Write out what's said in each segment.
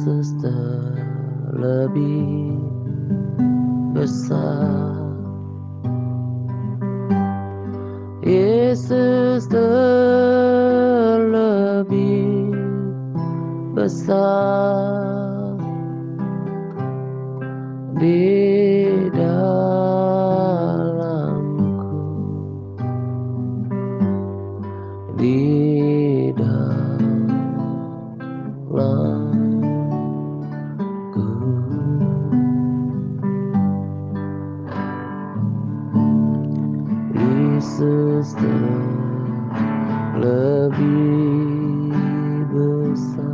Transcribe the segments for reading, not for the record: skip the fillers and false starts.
Yesus terlebih besar. Yesus terlebih besar di dalamku, di dalamku. Yesus terlebih besar.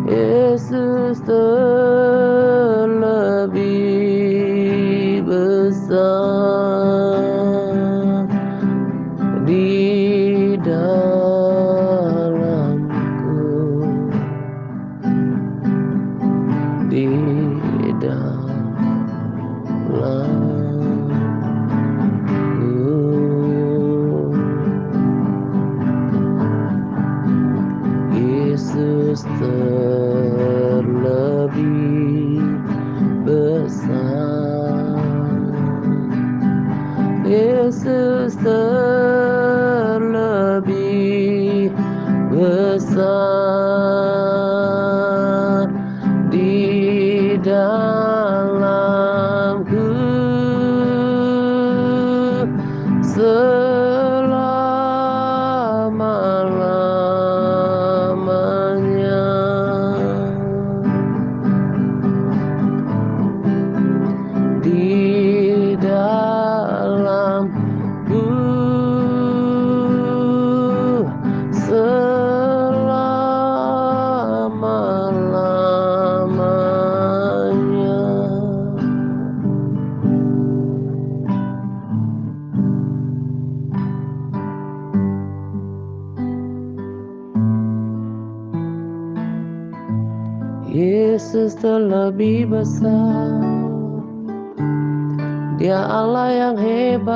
Yesus terlebih besar di dalamku, di dalamku. Yesus terlebih besar. Yesus terlebih besar di dalamku selama-lamanya. Di dalamku selama-lamanya. Yesus terlebih besar. Dia Allah yang hebat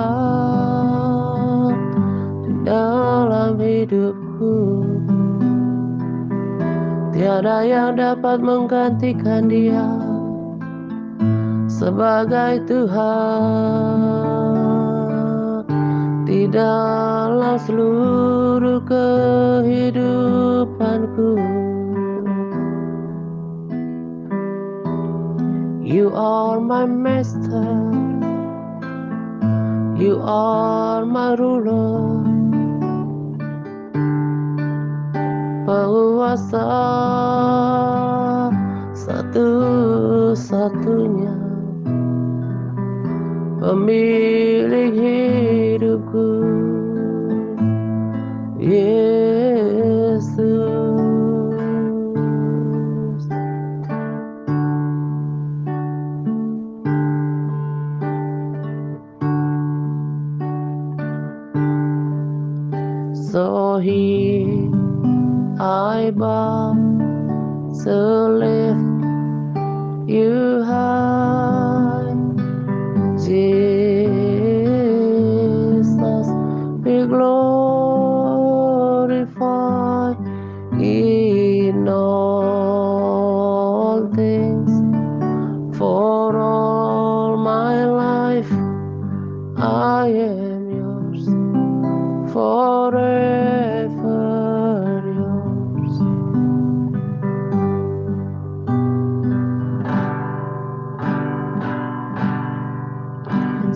di dalam hidupku. Tiada yang dapat menggantikan Dia sebagai Tuhan di dalam seluruh kehidupanku. You are my master, you are my ruler, penguasa satu-satunya, pemilik hidupku, Yesus. So here I bow to lift you high, Jesus, be glorified in all things. For all my life I am yours, forever yours.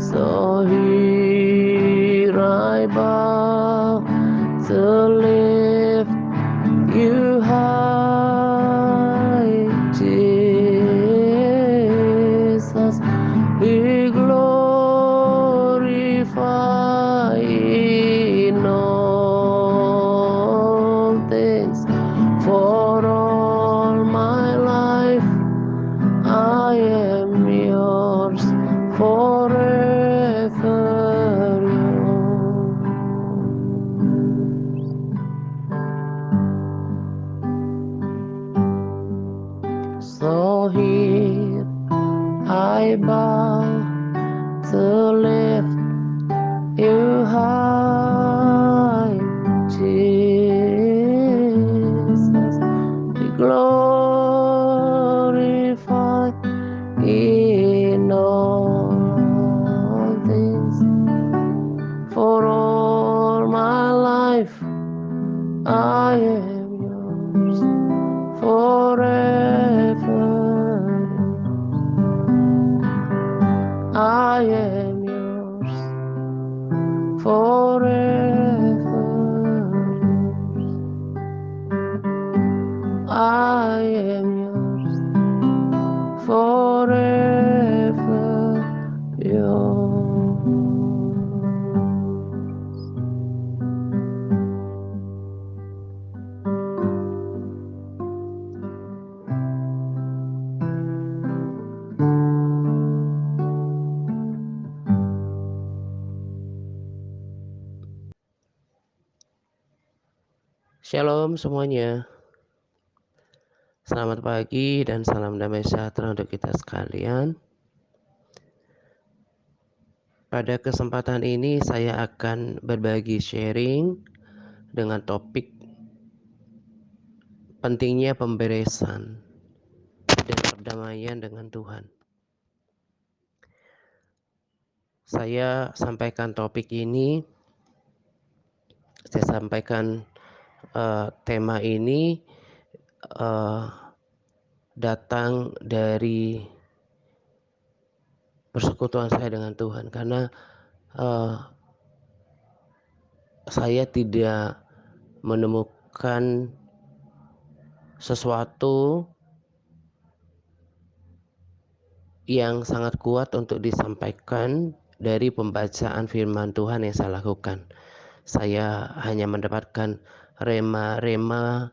So here I bow to lift you high, Jesus, be glorified in all things. For all my life I am yours, forever yours. So here I bow to lift you high, Jesus, For all my life I am yours, forever I am yours, forever yours. I am yours, forever yours. Shalom semuanya. Selamat pagi dan salam damai sejahtera untuk kita sekalian. Pada kesempatan ini saya akan berbagi sharing dengan topik pentingnya pemberesan dan perdamaian dengan Tuhan. Saya sampaikan topik ini, tema ini datang dari persekutuan saya dengan Tuhan, karena saya tidak menemukan sesuatu yang sangat kuat untuk disampaikan dari pembacaan firman Tuhan yang saya lakukan. Saya hanya mendapatkan rema-rema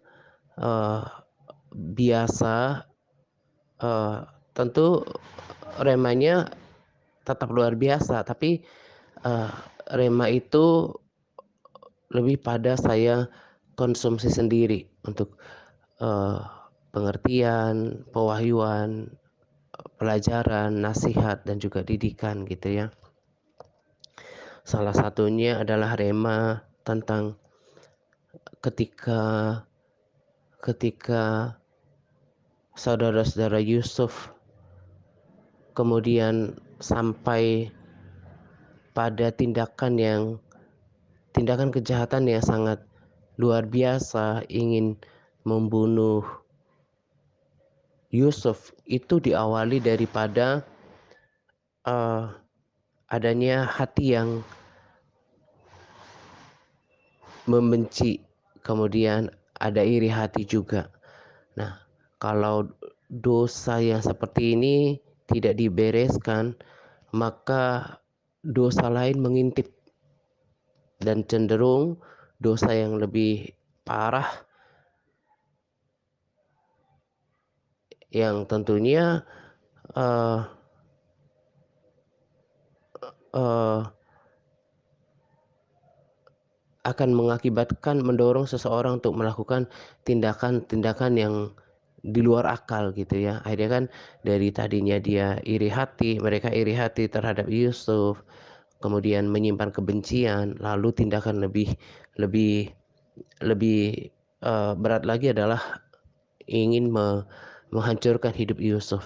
biasa. Tentu remanya tetap luar biasa, tapi rema itu lebih pada saya konsumsi sendiri untuk pengertian, pewahyuan, pelajaran, nasihat, dan juga didikan gitu ya. Salah satunya adalah rema tentang ketika saudara-saudara Yusuf kemudian sampai pada tindakan kejahatan yang sangat luar biasa, ingin membunuh Yusuf, itu diawali daripada adanya hati yang membenci, kemudian ada iri hati juga. Nah, kalau dosa yang seperti ini tidak dibereskan, maka dosa lain mengintip dan cenderung dosa yang lebih parah, yang tentunya akan mengakibatkan mendorong seseorang untuk melakukan tindakan-tindakan yang di luar akal gitu ya. Akhirnya kan dari tadinya dia iri hati, mereka iri hati terhadap Yusuf, kemudian menyimpan kebencian, lalu tindakan lebih berat lagi adalah ingin menghancurkan hidup Yusuf.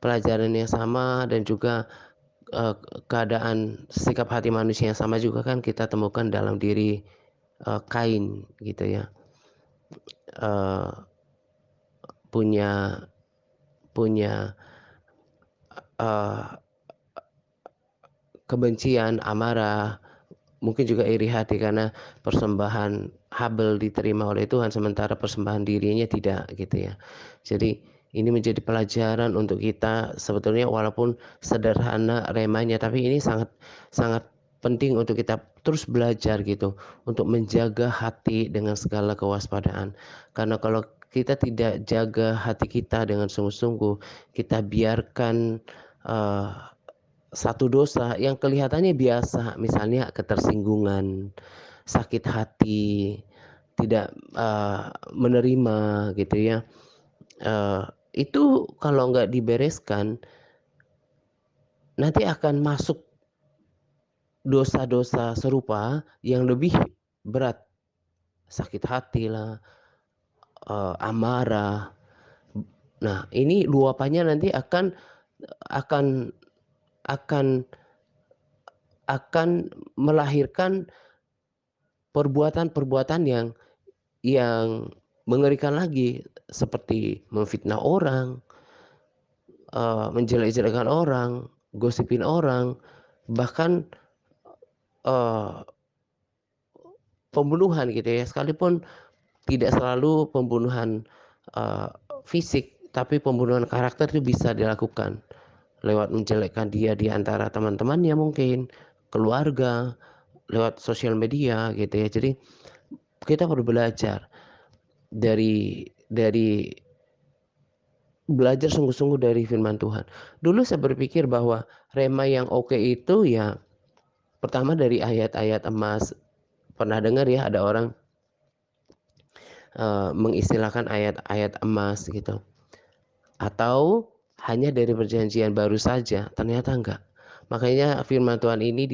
Pelajaran yang sama dan juga keadaan sikap hati manusia yang sama juga kan kita temukan dalam diri Kain gitu ya. Punya kebencian, amarah, mungkin juga iri hati karena persembahan Habel diterima oleh Tuhan sementara persembahan dirinya tidak gitu ya. Jadi ini menjadi pelajaran untuk kita, sebetulnya walaupun sederhana remanya, tapi ini sangat penting untuk kita terus belajar gitu, untuk menjaga hati dengan segala kewaspadaan. Karena kalau kita tidak jaga hati kita dengan sungguh-sungguh, kita biarkan satu dosa yang kelihatannya biasa, misalnya ketersinggungan, sakit hati, tidak menerima gitu ya, itu kalau nggak dibereskan nanti akan masuk dosa-dosa serupa yang lebih berat, sakit hati lah, amarah, Nah, ini luapannya nanti akan akan akan melahirkan perbuatan-perbuatan yang mengerikan lagi, seperti memfitnah orang, menjelek-jelekan orang, gosipin orang, bahkan, eee, pembunuhan gitu ya. Sekalipun tidak selalu pembunuhan, eee, fisik, tapi pembunuhan karakter itu bisa dilakukan lewat menjelekkan dia di antara teman-temannya mungkin, keluarga, lewat sosial media gitu ya. Jadi kita perlu belajar dari belajar sungguh-sungguh dari firman Tuhan. Dulu saya berpikir bahwa rema yang oke itu ya pertama dari ayat-ayat emas. Pernah dengar ya ada orang, mengistilahkan ayat-ayat emas gitu. Atau hanya dari perjanjian baru saja, ternyata enggak. Makanya firman Tuhan ini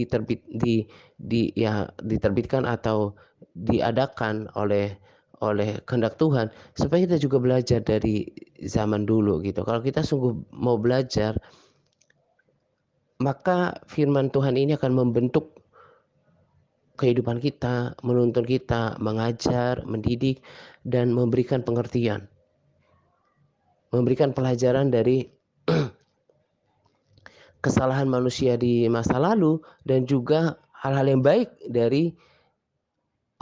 diterbitkan atau diadakan oleh kehendak Tuhan supaya kita juga belajar dari zaman dulu gitu. Kalau kita sungguh mau belajar, maka firman Tuhan ini akan membentuk kehidupan kita, menuntun kita, mengajar, mendidik, dan memberikan pengertian, memberikan pelajaran dari kesalahan manusia di masa lalu dan juga hal-hal yang baik dari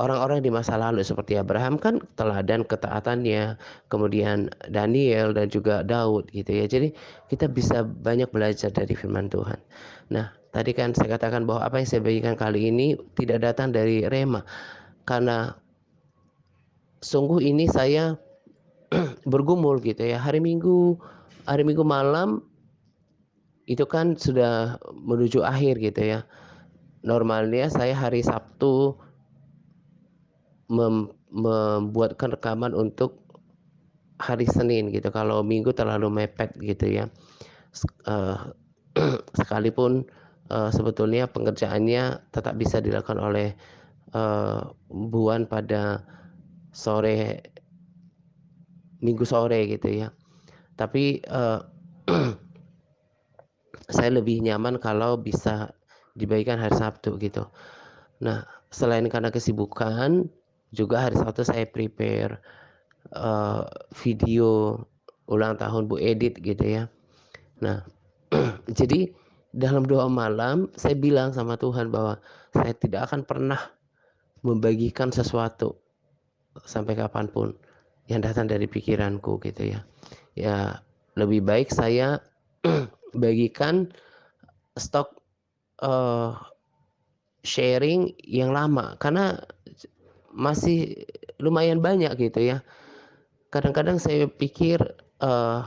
orang-orang di masa lalu seperti Abraham kan teladan ketaatannya, kemudian Daniel dan juga Daud gitu ya. Jadi kita bisa banyak belajar dari firman Tuhan. Nah, tadi kan saya katakan bahwa apa yang saya bagikan kali ini tidak datang dari rema karena sungguh ini saya bergumul gitu ya. Hari Minggu malam itu kan sudah menuju akhir gitu ya. Normalnya saya hari Sabtu membuatkan rekaman untuk hari Senin gitu, kalau Minggu terlalu mepet gitu ya. Eee, sekalipun, sebetulnya pengerjaannya tetap bisa dilakukan oleh, pada sore Minggu sore gitu ya. Tapi, saya lebih nyaman kalau bisa dibagikan hari Sabtu gitu. Nah, selain karena kesibukan, juga hari Sabtu saya prepare, eee, video ulang tahun Bu Edit gitu ya. Nah, jadi dalam doa malam saya bilang sama Tuhan bahwa saya tidak akan pernah membagikan sesuatu sampai kapanpun yang datang dari pikiranku gitu ya. Ya lebih baik saya bagikan stok, eee, sharing yang lama karena masih lumayan banyak gitu ya. Kadang-kadang saya pikir, eee,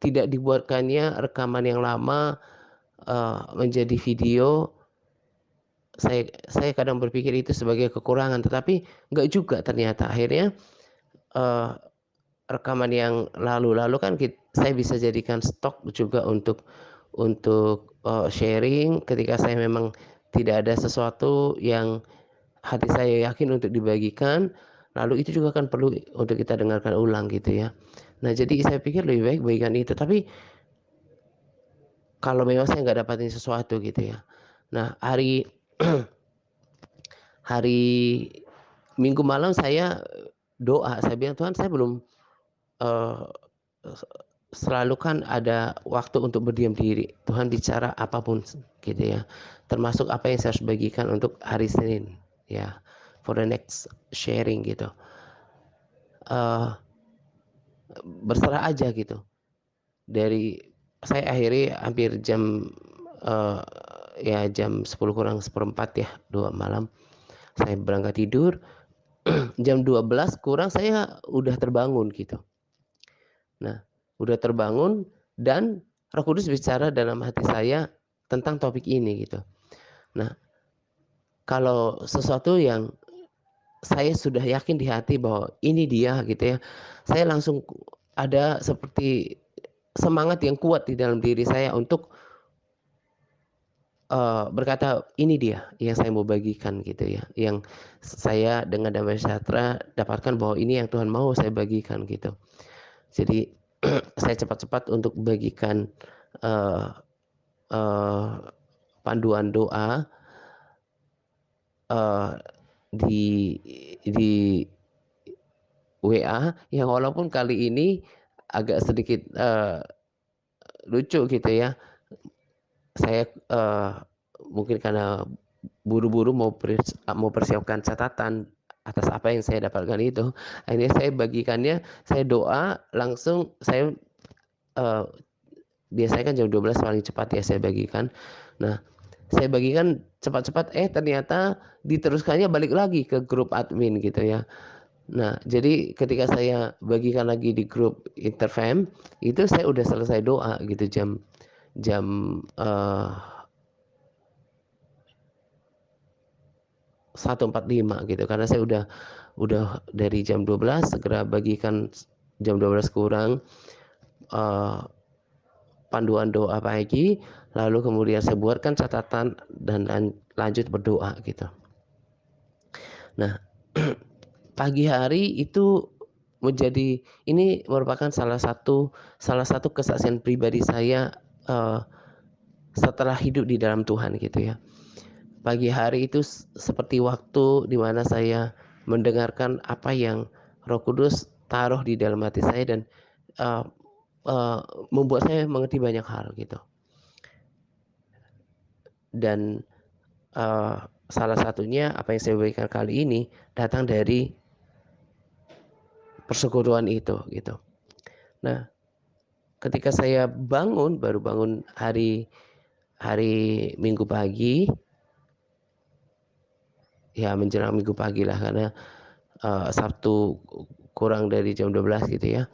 tidak dibuatkannya rekaman yang lama, menjadi video, saya kadang berpikir itu sebagai kekurangan, tetapi enggak juga ternyata. Akhirnya, eee, rekaman yang lalu-lalu kan saya bisa jadikan stok juga untuk sharing ketika saya memang tidak ada sesuatu yang hati saya yakin untuk dibagikan, lalu itu juga kan perlu untuk kita dengarkan ulang gitu ya. Nah, jadi saya pikir lebih baik bagikan itu, tapi kalau memang saya nggak dapatin sesuatu gitu ya. Nah, hari Minggu malam saya doa, saya bilang, "Tuhan, saya belum, eee, se selalu kan ada waktu untuk berdiam diri. Tuhan bicara apapun gitu ya, termasuk apa yang saya harus bagikan untuk hari Senin, ya, for the next sharing gitu. Eee, berserah aja gitu. Dari saya akhiri hampir eee, jam 10 kurang seperempat ya, 2 malam, saya berangkat tidur, jam 12 kurang saya udah terbangun gitu. Nah, udah terbangun dan Roh Kudus bicara dalam hati saya tentang topik ini gitu. Nah, kalau sesuatu yang saya sudah yakin di hati bahwa ini dia gitu ya, saya langsung ada seperti semangat yang kuat di dalam diri saya untuk berkata, "Ini dia yang saya mau bagikan," gitu ya, yang saya dengan damai sejahtera dapatkan bahwa ini yang Tuhan mau saya bagikan gitu. Jadi saya cepat-cepat untuk bagikan, eee eee, panduan doa, eee, di di WA, yang walaupun kali ini agak sedikit, lucu gitu ya. Saya, mungkin karena buru-buru mau persiapkan catatan atas apa yang saya dapatkan itu, akhirnya saya bagikannya, saya doa langsung saya, eee, biasanya kan jam 12 paling cepat ya saya bagikan. Nah, saya bagikan cepat-cepat, ternyata diteruskannya balik lagi ke grup admin gitu ya. Nah, jadi ketika saya bagikan lagi di grup Interfam, itu saya udah selesai doa gitu jam jam, eee 1.45 gitu, karena saya udah dari jam 12 segera bagikan jam 12 kurang, eee, panduan doa pagi, lalu kemudian saya buatkan catatan dan lanjut berdoa gitu. Nah, pagi hari itu ini merupakan salah satu kesaksian pribadi saya, eee, setelah hidup di dalam Tuhan gitu ya. Pagi hari itu seperti waktu di mana saya mendengarkan apa yang Roh Kudus taruh di dalam hati saya dan, eee eee, membuat saya mengerti banyak hal gitu. Dan, eee, salah satunya apa yang saya berikan kali ini datang dari persekutuan itu gitu. Nah, ketika saya baru bangun hari hari Minggu pagi, ya menjelang Minggu pagilah karena, Sabtu kurang dari jam 12 gitu ya.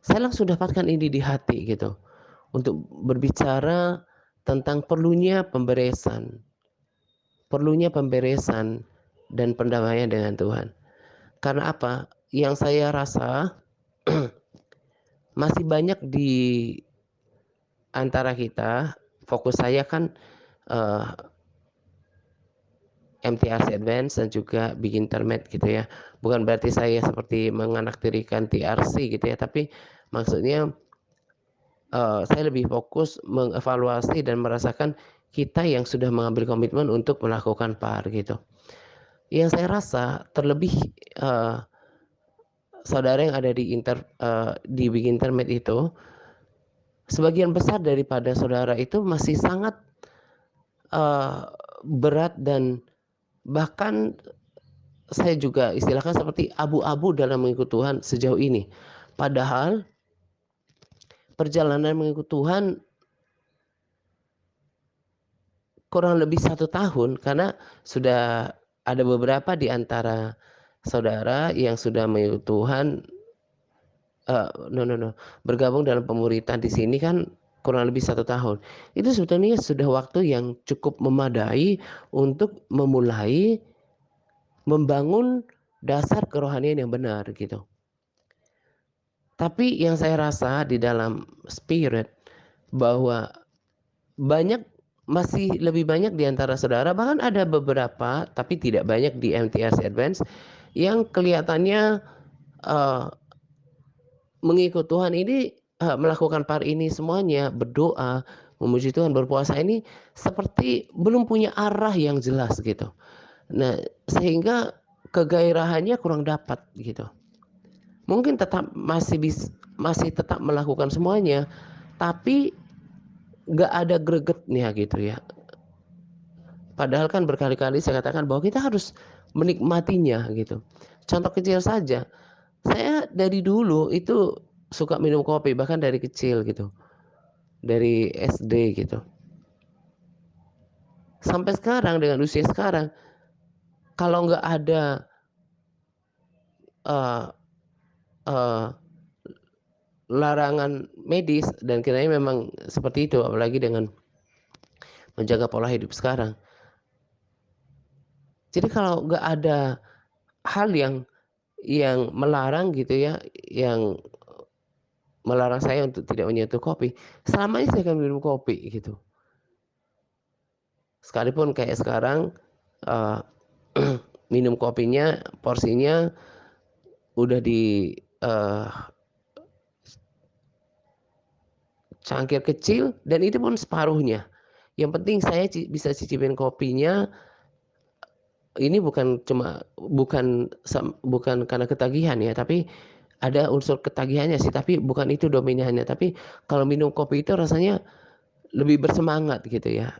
Saya langsung dapatkan ini di hati gitu, untuk berbicara tentang perlunya pemberesan dan pendamaian dengan Tuhan. Karena apa? Yang saya rasa masih banyak di antara kita, fokus saya kan, eee, MTRC Advance dan juga Big Intermediate gitu ya. Bukan berarti saya seperti menganaktirikan TRC gitu ya, tapi maksudnya, saya lebih fokus mengevaluasi dan merasakan kita yang sudah mengambil komitmen untuk melakukan PAR gitu. Yang saya rasa terlebih, eee, saudara yang ada di Big Intermediate itu, sebagian besar daripada saudara itu masih sangat, eee, berat dan bahkan saya juga istilahkan seperti abu-abu dalam mengikut Tuhan sejauh ini. Padahal perjalanan mengikut Tuhan kurang lebih 1 tahun, karena sudah ada beberapa di antara saudara yang sudah mengikut Tuhan, no no no, bergabung dalam pemuritan di sini kan kurang lebih 1 tahun. Itu sebetulnya sudah waktu yang cukup memadai untuk memulai membangun dasar kerohanian yang benar gitu. Tapi yang saya rasa di dalam spirit bahwa banyak masih lebih banyak di antara saudara, bahkan ada beberapa, tapi tidak banyak di MTRC Advance, yang kelihatannya, eee, mengikut Tuhan ini, melakukan PAR ini semuanya, berdoa, memuji Tuhan, berpuasa ini seperti belum punya arah yang jelas gitu. Nah, sehingga kegairahannya kurang dapat gitu. Mungkin masih tetap melakukan semuanya, tapi nggak ada gregetnya gitu ya. Padahal kan berkali-kali saya katakan bahwa kita harus menikmatinya gitu. Contoh kecil saja, saya dari dulu itu suka minum kopi, bahkan dari kecil gitu, dari SD gitu. Sampai sekarang dengan usia sekarang, kalau nggak ada, eee eee, larangan medis dan kiranya memang seperti itu, apalagi dengan menjaga pola hidup sekarang. Jadi kalau nggak ada hal yang melarang gitu ya, yang melarang saya untuk tidak menyentuh kopi, selamanya saya akan minum kopi gitu. Sekalipun kayak sekarang, eee, minum kopinya, porsinya udah di, cangkir kecil dan itu pun separuhnya. Yang penting saya bisa cicipin kopinya, ini bukan karena ketagihan ya, tapi ada unsur ketagihannya sih, tapi bukan itu dominannya. Tapi kalau minum kopi itu rasanya lebih bersemangat gitu ya,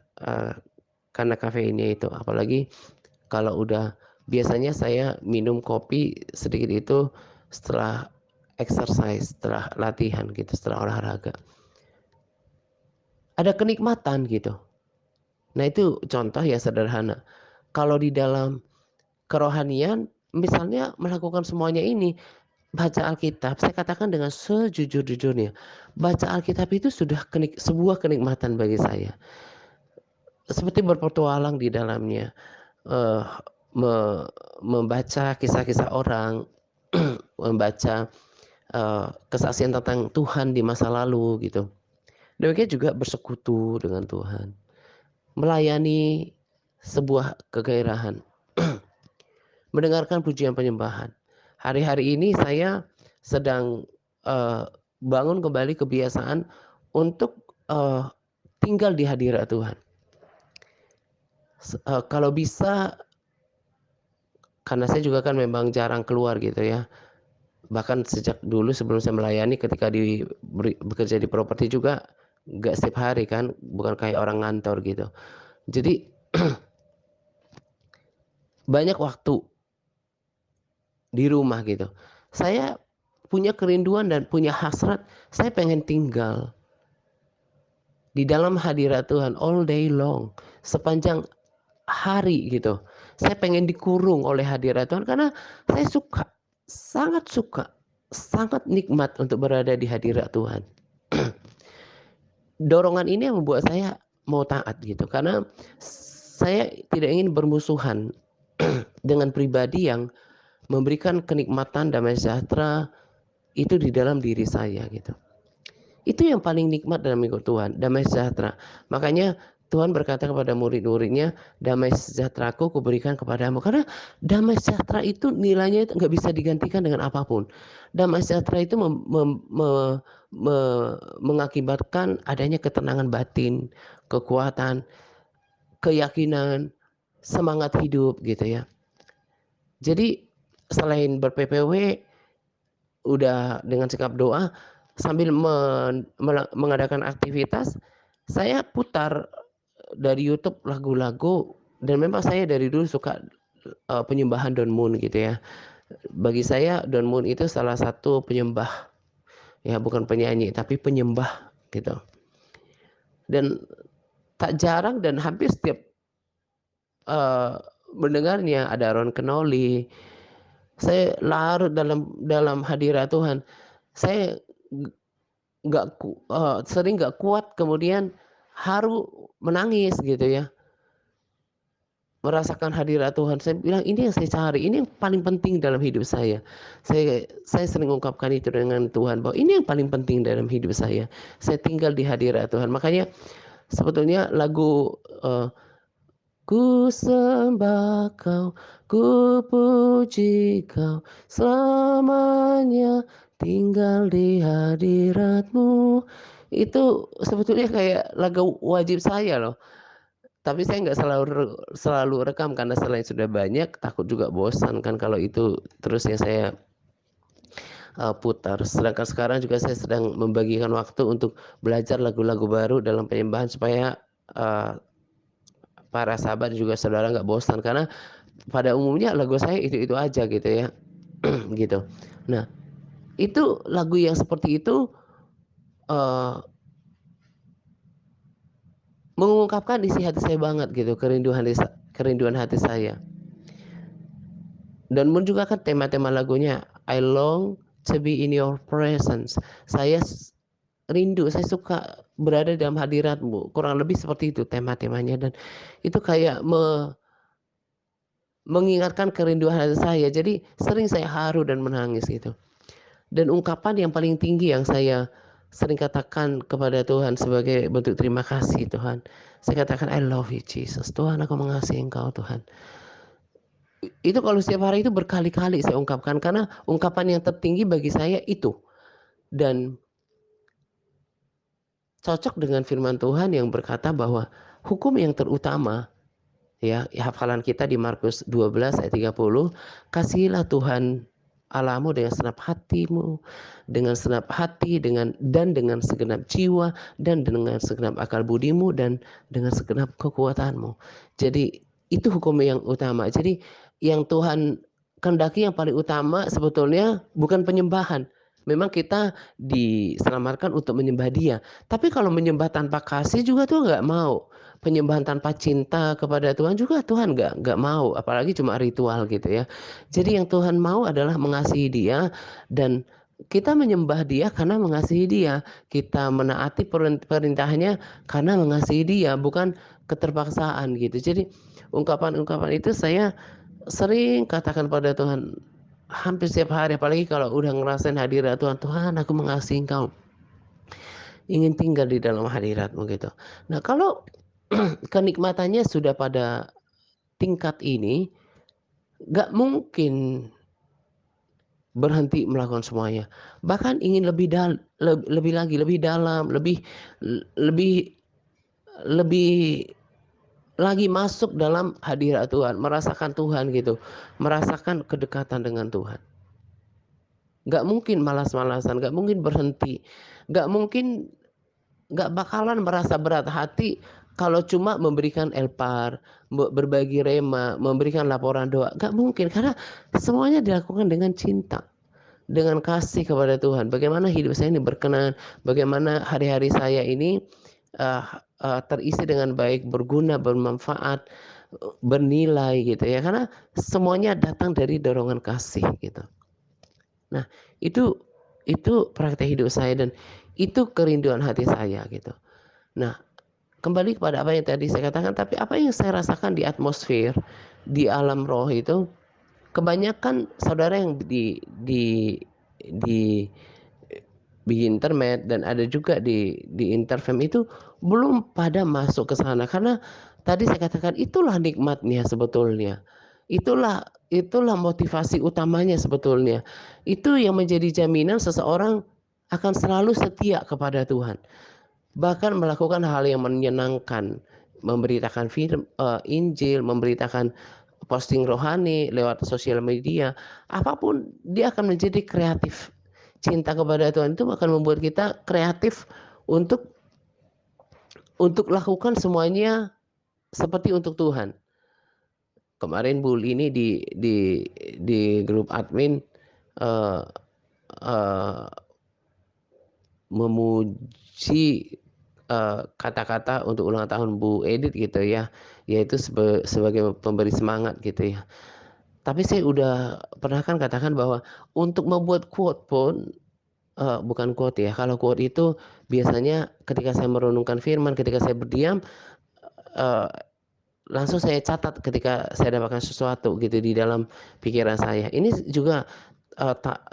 karena kafeinnya itu. Apalagi kalau udah biasanya saya minum kopi sedikit itu setelah exercise, setelah latihan gitu, setelah olahraga. Ada kenikmatan gitu. Nah itu contoh ya sederhana. Kalau di dalam kerohanian, misalnya melakukan semuanya ini, baca Alkitab, saya katakan dengan sejujur-jujurnya, baca Alkitab itu sudah sebuah kenikmatan bagi saya. Seperti berpetualang di dalamnya, eee, me membaca kisah-kisah orang, membaca, kesaksian tentang Tuhan di masa lalu gitu. Demikian juga bersekutu dengan Tuhan, melayani sebuah kegairahan. Mendengarkan pujian penyembahan. Hari-hari ini saya sedang, eee, bangun kembali kebiasaan untuk, tinggal di hadirat Tuhan. Kalau bisa, karena saya juga kan memang jarang keluar gitu ya, bahkan sejak dulu sebelum saya melayani ketika bekerja di properti juga nggak setiap hari kan, bukan kayak orang ngantor gitu. Jadi banyak waktu di rumah gitu. Saya punya kerinduan dan punya hasrat, saya pengen tinggal di dalam hadirat Tuhan all day long, sepanjang hari gitu. Saya pengen dikurung oleh hadirat Tuhan karena saya suka, sangat suka, sangat nikmat untuk berada di hadirat Tuhan. Dorongan ini yang membuat saya mau taat gitu, karena saya tidak ingin bermusuhan dengan pribadi yang memberikan kenikmatan damai sejahtera itu di dalam diri saya gitu. Itu yang paling nikmat dalam mengikut Tuhan, damai sejahtera. Makanya Tuhan berkata kepada murid-muridnya, damai sejahteraku kuberikan kepadamu. Karena damai sejahtera itu nilainya itu nggak bisa digantikan dengan apapun. Damai sejahtera itu mengakibatkan adanya ketenangan batin, kekuatan, keyakinan, semangat hidup gitu ya. Jadi selain ber-PPW, udah dengan sikap doa, sambil mengadakan aktivitas, saya putar dari YouTube lagu-lagu dan memang saya dari dulu suka, penyembahan Don Moon gitu ya. Bagi saya Don Moon itu salah satu penyembah, ya bukan penyanyi tapi penyembah gitu. Dan tak jarang dan hampir setiap, eee, mendengarnya ada Ron Kenoly, saya larut dalam hadirat Tuhan. Saya sering nggak kuat kemudian haru, menangis gitu ya, merasakan hadirat Tuhan. Saya bilang, "Ini yang saya cari, ini yang paling penting dalam hidup saya." Saya sering ungkapkan itu dengan Tuhan bahwa ini yang paling penting dalam hidup saya. Saya tinggal di hadirat Tuhan. Makanya sebetulnya lagu, ku sembah Kau, ku puji Kau, selamanya tinggal di hadirat-Mu. Itu sebetulnya kayak lagu wajib saya loh. Tapi saya nggak selalu rekam karena selain sudah banyak, takut juga bosan kan kalau itu terus yang saya, putar. Sedangkan sekarang juga saya sedang membagikan waktu untuk belajar lagu-lagu baru dalam penyembahan supaya, eee, para sahabat juga saudara nggak bosan. Karena pada umumnya lagu saya itu-itu aja gitu ya, gitu. Nah, itu lagu yang seperti itu, eee, mengungkapkan isi hati saya banget gitu, kerinduan hati saya. Dan pun juga kan tema-tema lagunya, I long to be in your presence. Saya rindu, saya suka berada dalam hadirat-Mu. Kurang lebih seperti itu tema-temanya dan itu kayak mengingatkan kerinduan hati saya. Jadi sering saya haru dan menangis gitu. Dan ungkapan yang paling tinggi yang saya sering katakan kepada Tuhan sebagai bentuk terima kasih Tuhan. Saya katakan, I love you Jesus. Tuhan, aku mengasihi Engkau Tuhan. Itu kalau setiap hari itu berkali-kali saya ungkapkan, karena ungkapan yang tertinggi bagi saya itu. Dan cocok dengan firman Tuhan yang berkata bahwa hukum yang terutama, ya hafalan kita di Markus 12 ayat 30, kasihilah Tuhan Allahmu dengan segenap hatimu, dengan segenap hati, dengan segenap jiwa, dan dengan segenap akal budimu, dan dengan segenap kekuatanmu. Jadi itu hukum yang utama. Jadi yang Tuhan kehendaki yang paling utama sebetulnya bukan penyembahan. Memang kita diselamatkan untuk menyembah Dia. Tapi kalau menyembah tanpa kasih juga Tuhan nggak mau. Penyembahan tanpa cinta kepada Tuhan juga Tuhan nggak mau, apalagi cuma ritual gitu ya. Jadi yang Tuhan mau adalah mengasihi Dia, dan kita menyembah Dia karena mengasihi Dia. Kita menaati perintahnya karena mengasihi Dia, bukan keterpaksaan gitu. Jadi ungkapan-ungkapan itu saya sering katakan pada Tuhan hampir setiap hari, apalagi kalau udah ngerasain hadirat Tuhan. Tuhan, aku mengasihi Engkau, ingin tinggal di dalam hadirat-Mu gitu. Nah, kalau kenikmatannya sudah pada tingkat ini, gak mungkin berhenti melakukan semuanya. Bahkan ingin lebih lagi, lebih dalam, lebih lebih lagi masuk dalam hadirat Tuhan, merasakan Tuhan gitu, merasakan kedekatan dengan Tuhan. Gak mungkin malas-malasan, gak mungkin berhenti, gak mungkin, gak bakalan merasa berat hati kalau cuma memberikan elpar, berbagi rema, memberikan laporan doa. Gak mungkin, karena semuanya dilakukan dengan cinta, dengan kasih kepada Tuhan. Bagaimana hidup saya ini berkenan, bagaimana hari-hari saya ini terisi dengan baik, berguna, bermanfaat, bernilai gitu ya. Karena semuanya datang dari dorongan kasih gitu. Nah, itu praktek hidup saya, dan itu kerinduan hati saya gitu. Nah, kembali kepada apa yang tadi saya katakan, tapi apa yang saya rasakan di atmosfer, di alam roh itu, kebanyakan saudara yang di internet dan ada juga di Interfam itu belum pada masuk ke sana, karena tadi saya katakan itulah nikmatnya sebetulnya. Itulah motivasi utamanya sebetulnya. Itu yang menjadi jaminan seseorang akan selalu setia kepada Tuhan. Bahkan melakukan hal yang menyenangkan, memberitakan Injil, memberitakan posting rohani lewat sosial media, apapun dia akan menjadi kreatif. Cinta kepada Tuhan itu akan membuat kita kreatif untuk lakukan semuanya seperti untuk Tuhan. Kemarin Bu Lini di grup admin memuji kata-kata untuk ulang tahun Bu Edith gitu ya, yaitu sebagai pemberi semangat gitu ya. Tapi saya udah pernah kan katakan bahwa untuk membuat quote pun, bukan quote ya, kalau quote itu biasanya ketika saya merenungkan firman, ketika saya berdiam, langsung saya catat ketika saya dapatkan sesuatu gitu di dalam pikiran saya. Ini juga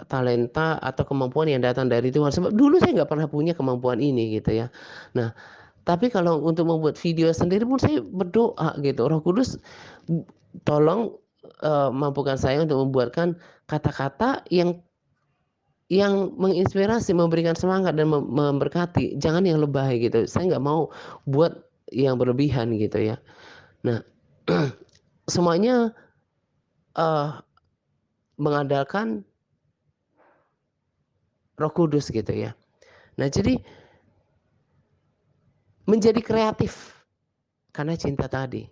talenta atau kemampuan yang datang dari Tuhan. Sebab dulu saya nggak pernah punya kemampuan ini gitu ya. Nah, tapi kalau untuk membuat video sendiri pun saya berdoa gitu. Roh Kudus tolong mampukan saya untuk membuatkan kata-kata yang menginspirasi, memberikan semangat dan memberkati. Jangan yang lebay gitu. Saya nggak mau buat yang berlebihan gitu ya. Nah, semuanya mengandalkan Roh Kudus gitu ya. Nah, jadi menjadi kreatif karena cinta tadi.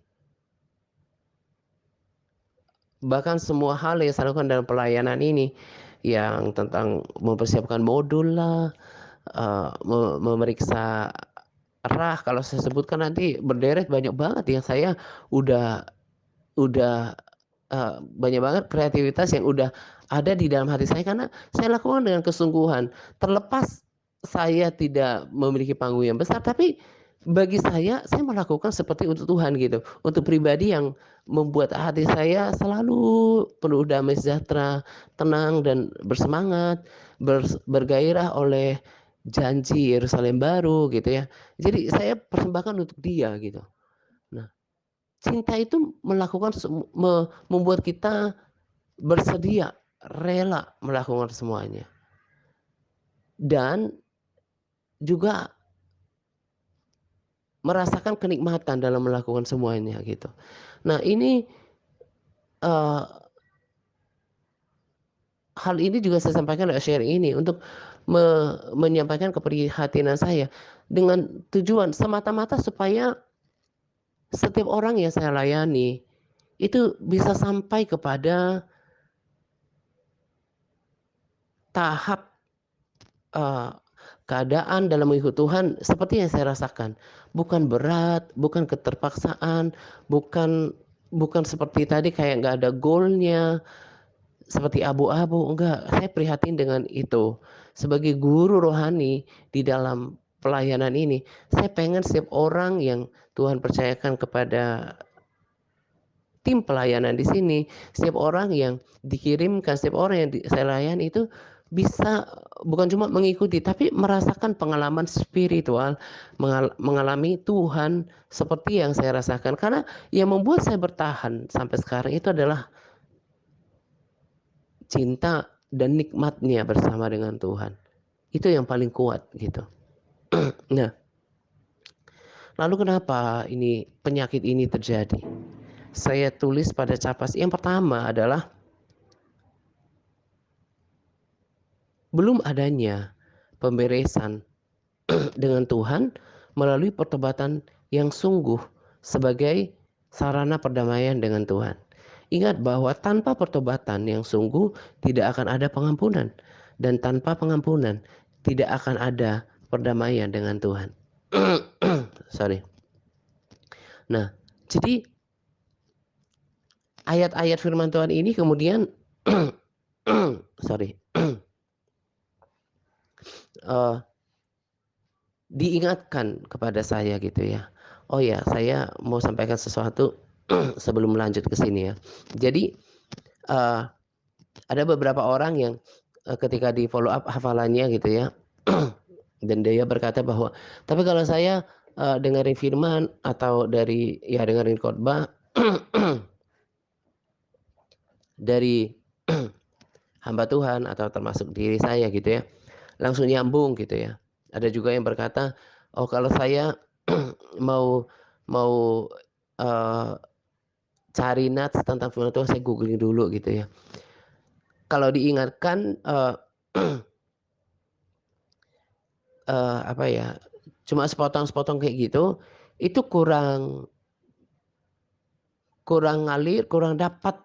Bahkan semua hal yang saya lakukan dalam pelayanan ini, yang tentang mempersiapkan modul lah, memeriksa rah, kalau saya sebutkan nanti berderet banyak banget yang saya udah banyak banget kreativitas yang udah ada di dalam hati saya, karena saya lakukan dengan kesungguhan. Terlepas saya tidak memiliki panggung yang besar, tapi bagi saya melakukan seperti untuk Tuhan gitu, untuk pribadi yang membuat hati saya selalu penuh damai sejahtera, tenang dan bersemangat, bergairah oleh janji Yerusalem baru gitu ya. Jadi saya persembahkan untuk dia gitu. Nah, cinta itu melakukan membuat kita bersedia, rela melakukan semuanya. Dan juga merasakan kenikmatan dalam melakukan semuanya gitu. Nah ini, eee, hal ini juga saya sampaikan lewat sharing ini untuk menyampaikan keprihatinan saya dengan tujuan semata-mata supaya setiap orang yang saya layani itu bisa sampai kepada tahap, eee, keadaan dalam mengikut Tuhan seperti yang saya rasakan. Bukan berat, bukan keterpaksaan, bukan bukan seperti tadi kayak nggak ada goal-nya, seperti abu-abu, enggak. Saya prihatin dengan itu. Sebagai guru rohani di dalam pelayanan ini, saya pengen setiap orang yang Tuhan percayakan kepada tim pelayanan di sini, setiap orang yang dikirimkan, setiap orang yang saya layani itu bisa bukan cuma mengikuti, tapi merasakan pengalaman spiritual, mengalami Tuhan seperti yang saya rasakan. Karena yang membuat saya bertahan sampai sekarang itu adalah cinta dan nikmatnya bersama dengan Tuhan. Itu yang paling kuat gitu. Nah, lalu kenapa ini penyakit ini terjadi? Saya tulis pada capas yang pertama adalah belum adanya pemberesan dengan Tuhan melalui pertobatan yang sungguh sebagai sarana perdamaian dengan Tuhan. Ingat bahwa tanpa pertobatan yang sungguh tidak akan ada pengampunan, dan tanpa pengampunan tidak akan ada perdamaian dengan Tuhan. Sorry. Nah, jadi ayat-ayat firman Tuhan ini kemudian sorry, uh, diingatkan kepada saya gitu ya. Oh ya, saya mau sampaikan sesuatu sebelum lanjut ke sini ya. Jadi, eee, ada beberapa orang yang, ketika di follow up hafalannya gitu ya, dan dia berkata bahwa, "Tapi kalau saya, dengerin firman atau dari ya dengerin khotbah dari hamba Tuhan atau termasuk diri saya gitu ya, langsung nyambung gitu ya." Ada juga yang berkata, "Oh kalau saya mau mau, eee, cari nats tentang firman Tuhan saya googling dulu," gitu ya. Kalau diingatkan, apa ya, cuma sepotong-sepotong kayak gitu, itu kurang kurang ngalir, kurang dapat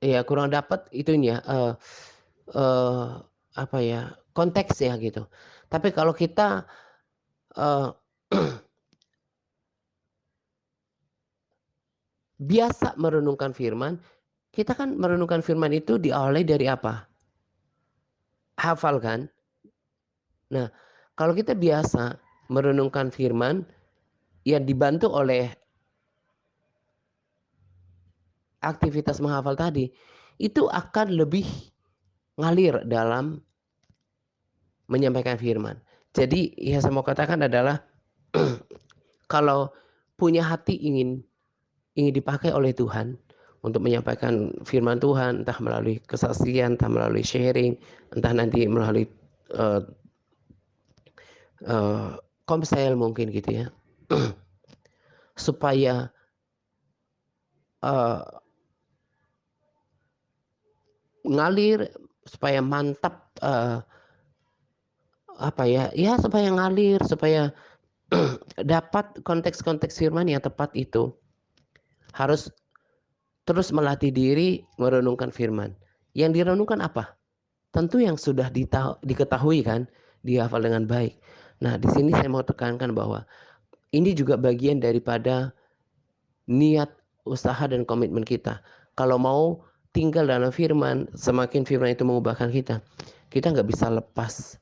ya kurang dapat itunya, eee, apa ya, konteksnya gitu. Tapi kalau kita, eee, biasa merenungkan firman, kita kan merenungkan firman itu diawali dari apa? Hafal kan? Nah, kalau kita biasa merenungkan firman yang dibantu oleh aktivitas menghafal tadi, itu akan lebih ngalir dalam menyampaikan firman. Jadi yang saya mau katakan adalah kalau punya hati ingin ingin dipakai oleh Tuhan untuk menyampaikan firman Tuhan, entah melalui kesaksian, entah melalui sharing, entah nanti melalui, eee eee, komsel mungkin gitu ya, supaya, eee, ngalir, supaya mantap, apa ya, ya supaya ngalir, supaya dapat konteks-konteks firman yang tepat itu, harus terus melatih diri merenungkan firman. Yang direnungkan apa? Tentu yang sudah diketahui kan, dihafal dengan baik. Nah, di sini saya mau tekankan bahwa ini juga bagian daripada niat, usaha, dan komitmen kita. Kalau mau tinggal dalam firman, semakin firman itu mengubahkan kita nggak bisa lepas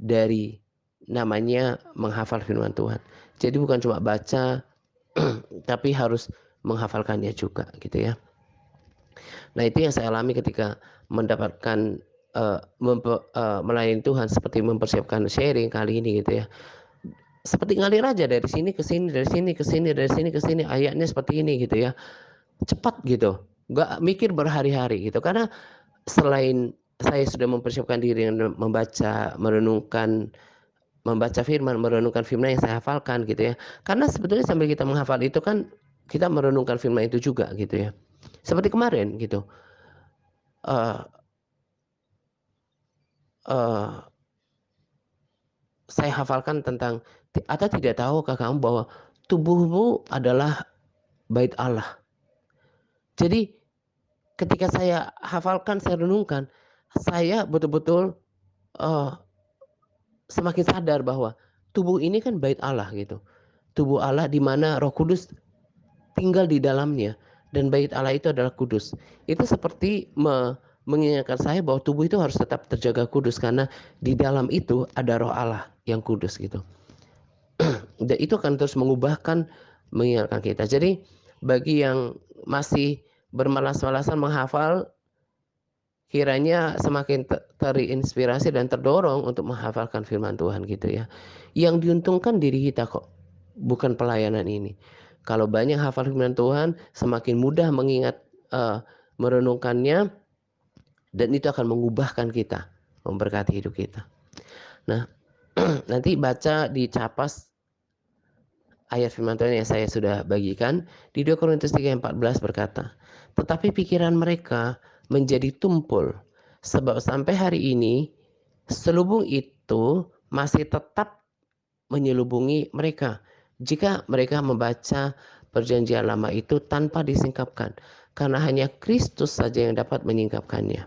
dari namanya menghafal firman Tuhan. Jadi bukan cuma baca, tapi harus menghafalkannya juga gitu ya. Nah itu yang saya alami ketika mendapatkan melayani Tuhan seperti mempersiapkan sharing kali ini gitu ya. Seperti ngalir aja dari sini ke sini, dari sini ke sini, dari sini ke sini, ayatnya seperti ini gitu ya. Cepat gitu, nggak mikir berhari-hari gitu. Karena selain saya sudah mempersiapkan diri dengan membaca firman, merenungkan firman yang saya hafalkan gitu ya. Karena sebetulnya sambil kita menghafal itu kan kita merenungkan firman itu juga gitu ya. Seperti kemarin gitu. Uh, uh, saya hafalkan tentang atau tidak tahukah kamu bahwa tubuhmu adalah bait Allah. Jadi ketika saya hafalkan, saya renungkan, saya betul-betul uh, semakin sadar bahwa tubuh ini kan bait Allah gitu. Tubuh Allah di mana Roh Kudus tinggal di dalamnya dan bait Allah itu adalah kudus. Itu seperti mengingatkan saya bahwa tubuh itu harus tetap terjaga kudus karena di dalam itu ada Roh Allah yang kudus gitu. Dan itu akan terus mengingatkan kita. Jadi bagi yang masih bermalas-malasan menghafal, kiranya semakin terinspirasi dan terdorong untuk menghafalkan firman Tuhan gitu ya. Yang diuntungkan diri kita kok, bukan pelayanan ini. Kalau banyak hafal firman Tuhan, semakin mudah mengingat, merenungkannya, dan itu akan mengubahkan kita, memberkati hidup kita. Nah, nanti baca di Capas ayat firman Tuhan yang saya sudah bagikan di 2 Korintus 3:14 berkata, "Tetapi pikiran mereka menjadi tumpul, sebab sampai hari ini selubung itu masih tetap menyelubungi mereka jika mereka membaca perjanjian lama itu tanpa disingkapkan, karena hanya Kristus saja yang dapat menyingkapkannya."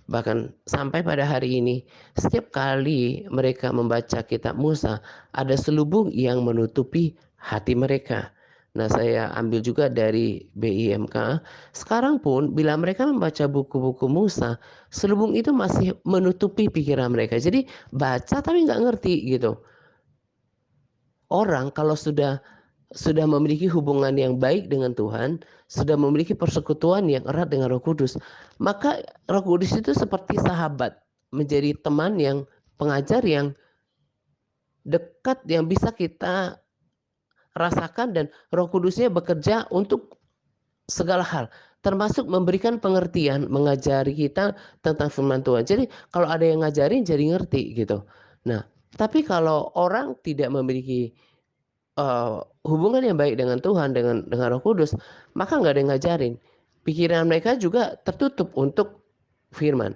Bahkan sampai pada hari ini, setiap kali mereka membaca kitab Musa, ada selubung yang menutupi hati mereka. Nah, saya ambil juga dari BIMK. Sekarang pun bila mereka membaca buku-buku Musa, selubung itu masih menutupi pikiran mereka. Jadi baca tapi nggak ngerti gitu. Orang kalau sudah memiliki hubungan yang baik dengan Tuhan, sudah memiliki persekutuan yang erat dengan Roh Kudus, maka Roh Kudus itu seperti sahabat, menjadi teman yang pengajar yang dekat, yang bisa kita rasakan, dan Roh Kudusnya bekerja untuk segala hal, termasuk memberikan pengertian, mengajari kita tentang firman Tuhan. Jadi kalau ada yang ngajarin jadi ngerti gitu. Nah, tapi kalau orang tidak memiliki hubungan yang baik dengan Tuhan, dengan Roh Kudus, maka nggak ada yang ngajarin. Pikiran mereka juga tertutup untuk firman.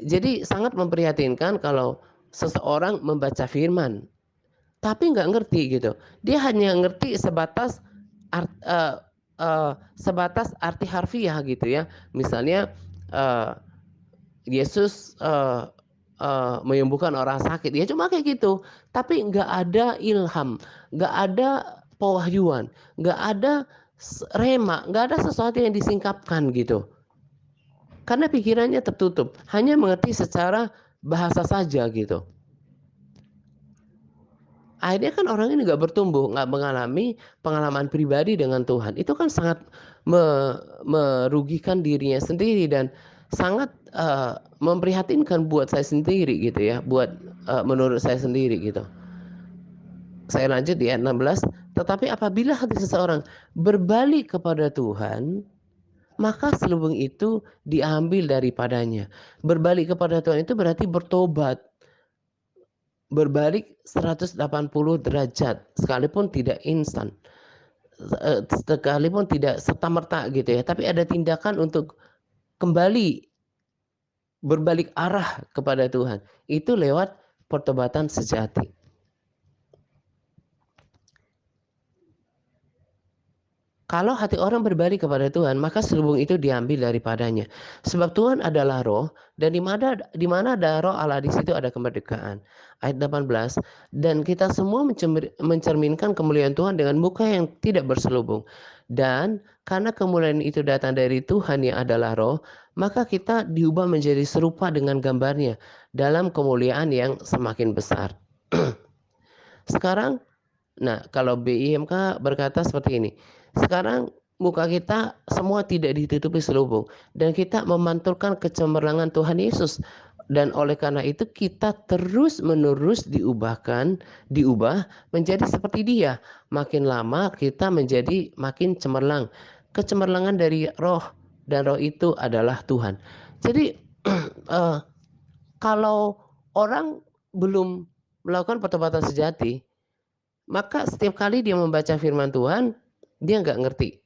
Jadi sangat memprihatinkan kalau seseorang membaca firman, tapi nggak ngerti gitu. Dia hanya ngerti sebatas arti harfiah gitu ya. Misalnya uh, Yesus menyembuhkan orang sakit, ya cuma kayak gitu. Tapi nggak ada ilham, nggak ada pewahyuan, nggak ada rema, nggak ada sesuatu yang disingkapkan gitu. Karena pikirannya tertutup, hanya mengerti secara bahasa saja gitu. Akhirnya kan orang ini nggak bertumbuh, nggak mengalami pengalaman pribadi dengan Tuhan. Itu kan sangat merugikan dirinya sendiri dan sangat memprihatinkan buat saya sendiri gitu ya, menurut saya sendiri gitu. Saya lanjut di ayat 16, tetapi apabila hati seseorang berbalik kepada Tuhan, maka selubung itu diambil daripadanya. Berbalik kepada Tuhan itu berarti bertobat, berbalik 180 derajat, sekalipun tidak instan, sekalipun tidak serta-merta gitu ya, tapi ada tindakan untuk kembali berbalik arah kepada Tuhan. Itu lewat pertobatan sejati. Kalau hati orang berbalik kepada Tuhan, maka selubung itu diambil daripadanya. Sebab Tuhan adalah roh, dan di mana ada roh Allah, di situ ada kemerdekaan. Ayat 18, dan kita semua mencerminkan kemuliaan Tuhan dengan muka yang tidak berselubung. Dan karena kemuliaan itu datang dari Tuhan yang adalah roh, maka kita diubah menjadi serupa dengan gambarnya dalam kemuliaan yang semakin besar. Sekarang, nah kalau BIMK berkata seperti ini. Sekarang muka kita semua tidak ditutupi selubung dan kita memantulkan kecemerlangan Tuhan Yesus. Dan oleh karena itu kita terus-menerus diubah menjadi seperti Dia. Makin lama kita menjadi makin cemerlang. Kecemerlangan dari roh, dan roh itu adalah Tuhan. Jadi eh, kalau orang belum melakukan pertobatan sejati, maka setiap kali dia membaca firman Tuhan, dia nggak ngerti,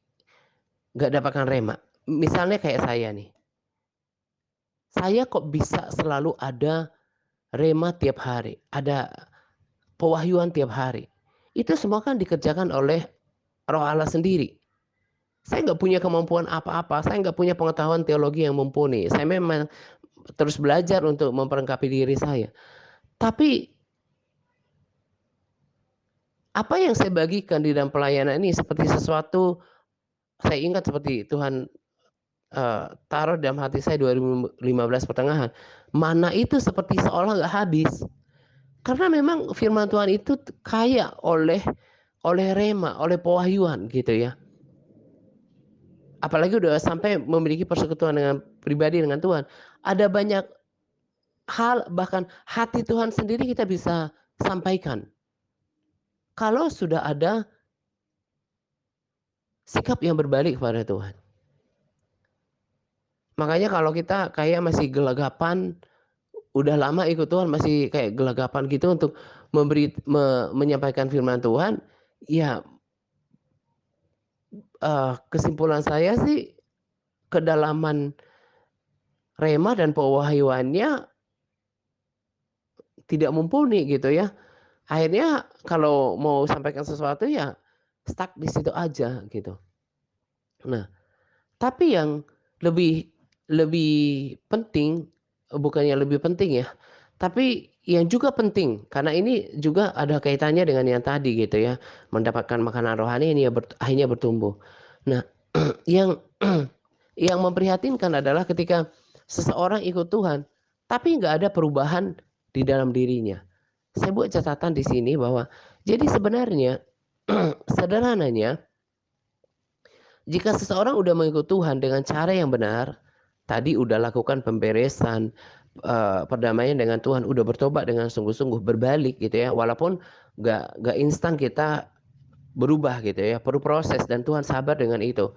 nggak dapatkan rema. Misalnya kayak saya nih, saya kok bisa selalu ada rema tiap hari, ada pewahyuan tiap hari. Itu semua kan dikerjakan oleh Roh Allah sendiri. Saya nggak punya kemampuan apa-apa, saya nggak punya pengetahuan teologi yang mumpuni. Saya memang terus belajar untuk memperlengkapi diri saya. Tapi apa yang saya bagikan di dalam pelayanan ini seperti sesuatu, saya ingat seperti Tuhan taruh dalam hati saya 2015 pertengahan. Mana itu seperti seolah nggak habis. Karena memang firman Tuhan itu kaya oleh rema, oleh pewahyuan gitu ya. Apalagi udah sampai memiliki persekutuan dengan pribadi dengan Tuhan. Ada banyak hal, bahkan hati Tuhan sendiri kita bisa sampaikan. Kalau sudah ada sikap yang berbalik kepada Tuhan. Makanya kalau kita kayak masih gelagapan, udah lama ikut Tuhan masih kayak gelagapan gitu untuk menyampaikan firman Tuhan, ya kesimpulan saya sih kedalaman rema dan pewahyuannya tidak mumpuni gitu ya. Akhirnya kalau mau sampaikan sesuatu ya stuck di situ aja gitu. Nah, tapi yang lebih lebih penting, bukannya lebih penting ya, tapi yang juga penting karena ini juga ada kaitannya dengan yang tadi gitu ya, mendapatkan makanan rohani ini ya akhirnya bertumbuh. Nah, yang yang memprihatinkan adalah ketika seseorang ikut Tuhan, tapi nggak ada perubahan di dalam dirinya. Saya buat catatan di sini bahwa jadi sebenarnya sederhananya jika seseorang udah mengikut Tuhan dengan cara yang benar, tadi udah lakukan pemberesan, perdamaian dengan Tuhan, udah bertobat dengan sungguh-sungguh, berbalik gitu ya, walaupun nggak instan kita berubah gitu ya, perlu proses dan Tuhan sabar dengan itu.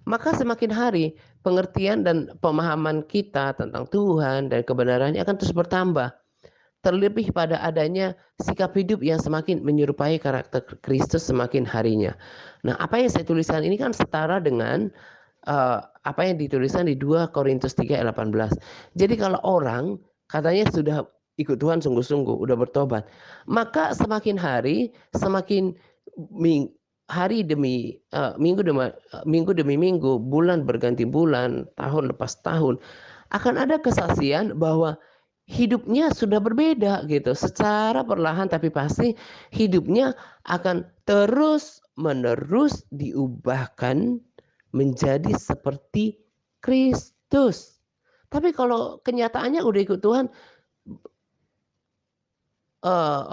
Maka semakin hari pengertian dan pemahaman kita tentang Tuhan dan kebenarannya akan terus bertambah. Terlebih pada adanya sikap hidup yang semakin menyerupai karakter Kristus semakin harinya. Nah, apa yang saya tuliskan ini kan setara dengan apa yang dituliskan di 2 Korintus 3 ayat 18. Jadi kalau orang katanya sudah ikut Tuhan sungguh-sungguh, udah bertobat, maka semakin hari, semakin hari demi minggu demi minggu, bulan berganti bulan, tahun lepas tahun, akan ada kesaksian bahwa hidupnya sudah berbeda gitu. Secara perlahan tapi pasti hidupnya akan terus-menerus diubahkan menjadi seperti Kristus. Tapi kalau kenyataannya udah ikut Tuhan,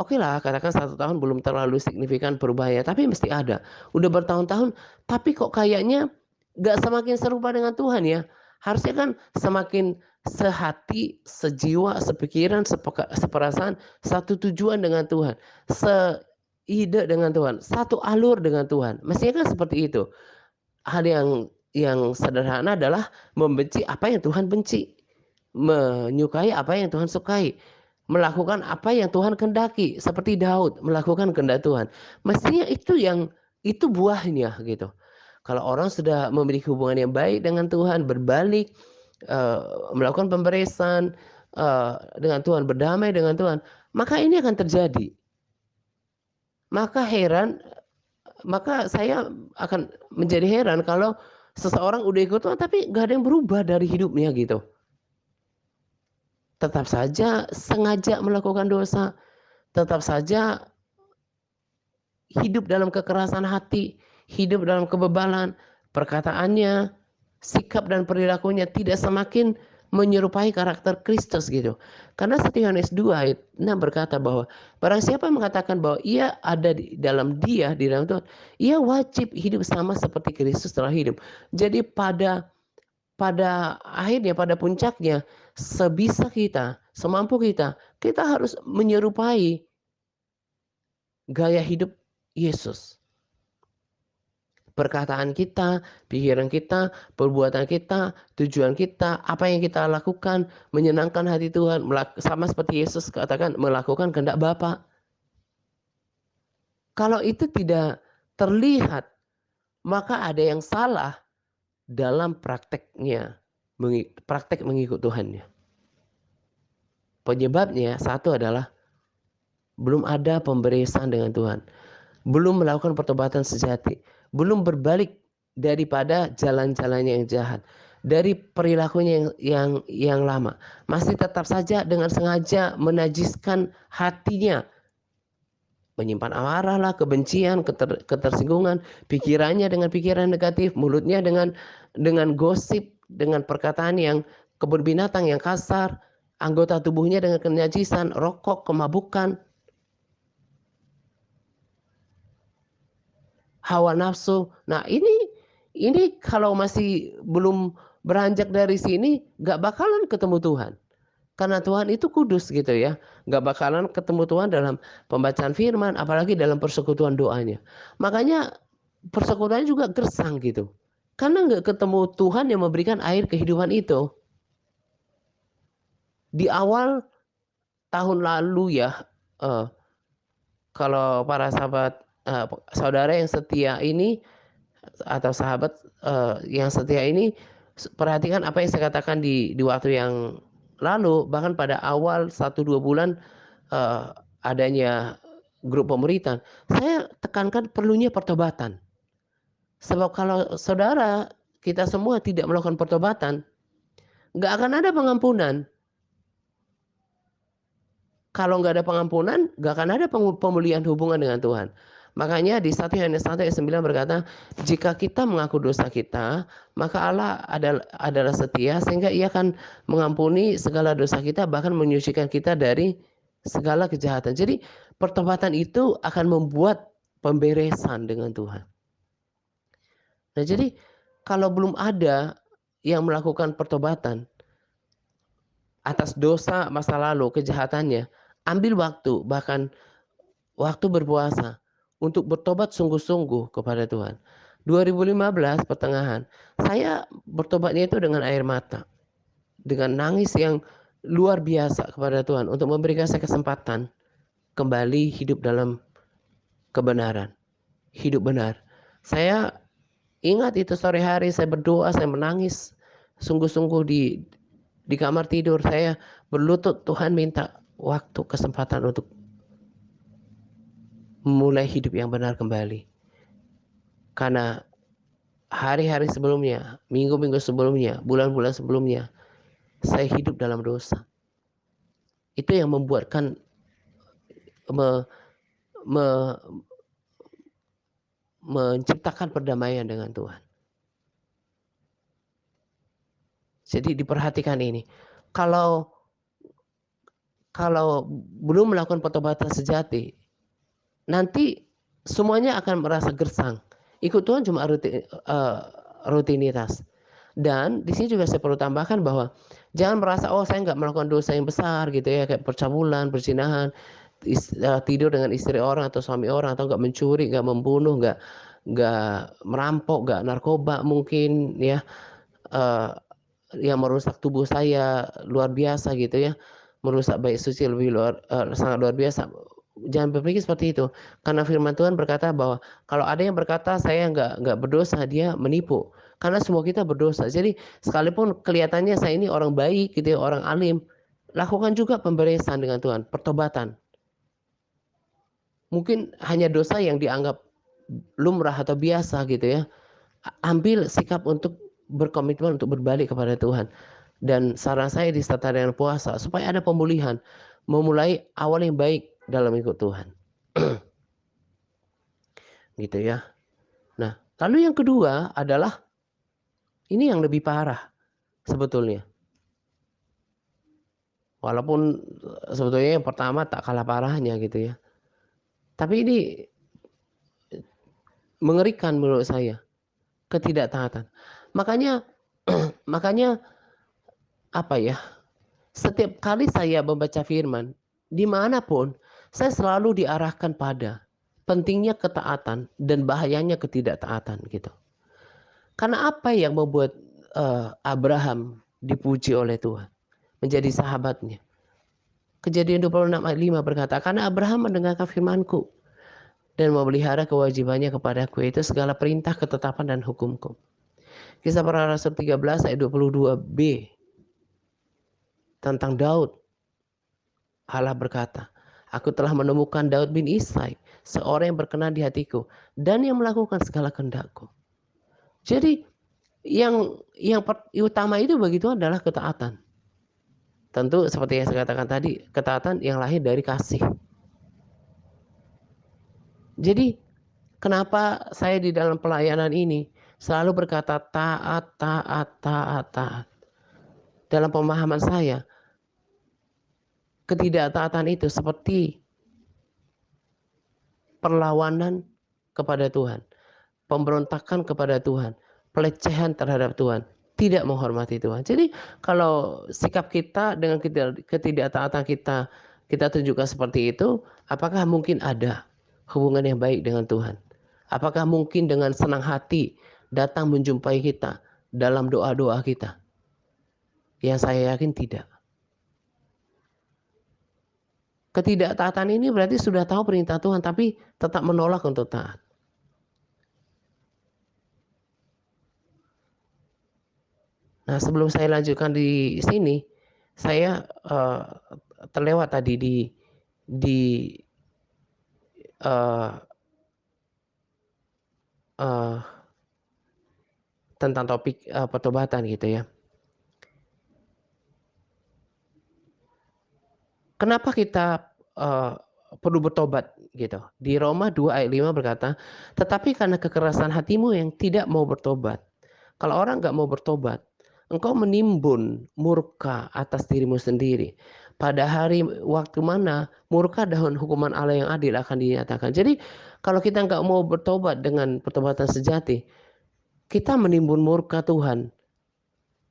oke lah katakan 1 tahun belum terlalu signifikan perubahannya, tapi mesti ada. Udah bertahun-tahun, tapi kok kayaknya nggak semakin serupa dengan Tuhan ya. Harusnya kan semakin sehati, sejiwa, sepikiran, seperasaan, satu tujuan dengan Tuhan, seide dengan Tuhan, satu alur dengan Tuhan. Mestinya kan seperti itu. Hal yang sederhana adalah membenci apa yang Tuhan benci, menyukai apa yang Tuhan sukai, melakukan apa yang Tuhan kehendaki, seperti Daud melakukan kehendak Tuhan. Mestinya itu buahnya gitu. Kalau orang sudah memiliki hubungan yang baik dengan Tuhan, berbalik, melakukan pemberesan dengan Tuhan, berdamai dengan Tuhan, maka ini akan terjadi. Maka saya akan menjadi heran kalau seseorang udah ikut Tuhan tapi nggak ada yang berubah dari hidupnya gitu. Tetap saja sengaja melakukan dosa, tetap saja hidup dalam kekerasan hati, hidup dalam kebebalan, perkataannya, sikap dan perilakunya tidak semakin menyerupai karakter Kristus gitu. Karena 1 Yohanes 2 ayat 6 berkata bahwa barang siapa mengatakan bahwa ia ada di dalam Tuhan, ia wajib hidup sama seperti Kristus telah hidup. Jadi pada akhirnya, pada puncaknya, sebisa kita, semampu kita, kita harus menyerupai gaya hidup Yesus. Perkataan kita, pikiran kita, perbuatan kita, tujuan kita, apa yang kita lakukan, menyenangkan hati Tuhan, sama seperti Yesus katakan, melakukan kehendak Bapa. Kalau itu tidak terlihat, maka ada yang salah dalam prakteknya, praktek mengikut Tuhannya. Penyebabnya satu adalah belum ada pemberesan dengan Tuhan, belum melakukan pertobatan sejati, belum berbalik daripada jalan-jalannya yang jahat, dari perilakunya yang lama, masih tetap saja dengan sengaja menajiskan hatinya, menyimpan amarah lah, kebencian, ketersinggungan, pikirannya dengan pikiran negatif, mulutnya dengan gosip, dengan perkataan yang kebun binatang yang kasar, anggota tubuhnya dengan kenajisan, rokok, kemabukan, hawa nafsu. Nah, ini kalau masih belum beranjak dari sini, gak bakalan ketemu Tuhan. Karena Tuhan itu kudus gitu ya. Gak bakalan ketemu Tuhan dalam pembacaan firman, apalagi dalam persekutuan doanya. Makanya persekutuannya juga gersang gitu. Karena gak ketemu Tuhan yang memberikan air kehidupan itu. Di awal tahun lalu ya, kalau para sahabat, saudara yang setia ini, atau sahabat yang setia ini, perhatikan apa yang saya katakan di waktu yang lalu, bahkan pada awal 1-2 bulan adanya grup pemuritan, saya tekankan perlunya pertobatan. Sebab kalau saudara kita semua tidak melakukan pertobatan, nggak akan ada pengampunan. Kalau nggak ada pengampunan, nggak akan ada pemulihan hubungan dengan Tuhan. Makanya di 1 Yohanes 1 ayat 9 berkata, jika kita mengaku dosa kita, maka Allah adalah setia sehingga ia akan mengampuni segala dosa kita, bahkan menyucikan kita dari segala kejahatan. Jadi pertobatan itu akan membuat pemberesan dengan Tuhan. Nah, jadi kalau belum ada yang melakukan pertobatan atas dosa masa lalu, kejahatannya, ambil waktu, bahkan waktu berpuasa, untuk bertobat sungguh-sungguh kepada Tuhan. 2015 pertengahan, saya bertobatnya itu dengan air mata, dengan nangis yang luar biasa kepada Tuhan untuk memberikan saya kesempatan kembali hidup dalam kebenaran, hidup benar. Saya ingat itu sore hari saya berdoa, saya menangis sungguh-sungguh di kamar tidur, saya berlutut, Tuhan minta waktu, kesempatan untuk memulai hidup yang benar kembali. Karena hari-hari sebelumnya, minggu-minggu sebelumnya, bulan-bulan sebelumnya, saya hidup dalam dosa. Itu yang membuatkan menciptakan perdamaian dengan Tuhan. Jadi diperhatikan ini. Kalau belum melakukan pertobatan sejati, nanti semuanya akan merasa gersang. Ikut Tuhan cuma rutinitas. Dan di sini juga saya perlu tambahkan bahwa jangan merasa saya nggak melakukan dosa yang besar gitu ya, kayak percabulan, perzinahan, tidur dengan istri orang atau suami orang, atau nggak mencuri, nggak membunuh, nggak merampok, nggak narkoba mungkin ya, yang merusak tubuh saya luar biasa gitu ya, merusak bait suci sangat luar biasa. Jangan berpikir seperti itu, karena firman Tuhan berkata bahwa kalau ada yang berkata saya nggak berdosa, dia menipu. Karena semua kita berdosa. Jadi sekalipun kelihatannya saya ini orang baik gitu ya, orang alim, lakukan juga pemberesan dengan Tuhan, pertobatan. Mungkin hanya dosa yang dianggap lumrah atau biasa gitu ya, ambil sikap untuk berkomitmen untuk berbalik kepada Tuhan. Dan saran saya disertai dengan puasa supaya ada pemulihan, memulai awal yang baik dalam ikut Tuhan. Gitu ya. Nah, lalu yang kedua adalah ini yang lebih parah sebetulnya. Walaupun sebetulnya yang pertama tak kalah parahnya gitu ya. Tapi ini mengerikan menurut saya, ketidaktaatan. Makanya makanya apa ya, setiap kali saya membaca firman, dimanapun, saya selalu diarahkan pada pentingnya ketaatan dan bahayanya ketidaktaatan gitu. Karena apa yang membuat Abraham dipuji oleh Tuhan, menjadi sahabatnya? Kejadian 26 ayat 5 berkata, karena Abraham mendengarkan firmanku dan memelihara kewajibannya kepadaku, yaitu segala perintah, ketetapan, dan hukumku. Kisah Para Rasul 13 ayat 22b tentang Daud. Allah berkata, aku telah menemukan Daud bin Isai, seorang yang berkenan di hatiku dan yang melakukan segala kehendakku. Jadi yang utama itu begitu adalah ketaatan. Tentu seperti yang saya katakan tadi, ketaatan yang lahir dari kasih. Jadi kenapa saya di dalam pelayanan ini selalu berkata taat, taat, taat, taat. Dalam pemahaman saya, ketidaktaatan itu seperti perlawanan kepada Tuhan, pemberontakan kepada Tuhan, pelecehan terhadap Tuhan, tidak menghormati Tuhan. Jadi kalau sikap kita dengan ketidaktaatan kita tunjukkan seperti itu, apakah mungkin ada hubungan yang baik dengan Tuhan? Apakah mungkin dengan senang hati datang menjumpai kita dalam doa-doa kita? Yang saya yakin tidak. Ketidaktaatan ini berarti sudah tahu perintah Tuhan tapi tetap menolak untuk taat. Nah, sebelum saya lanjutkan di sini, saya terlewat tadi di tentang topik pertobatan gitu ya. Kenapa kita perlu bertobat gitu? Di Roma 2 ayat 5 berkata, tetapi karena kekerasan hatimu yang tidak mau bertobat. Kalau orang nggak mau bertobat, engkau menimbun murka atas dirimu sendiri. Pada hari waktu mana murka dan hukuman Allah yang adil akan dinyatakan. Jadi kalau kita nggak mau bertobat dengan pertobatan sejati, kita menimbun murka Tuhan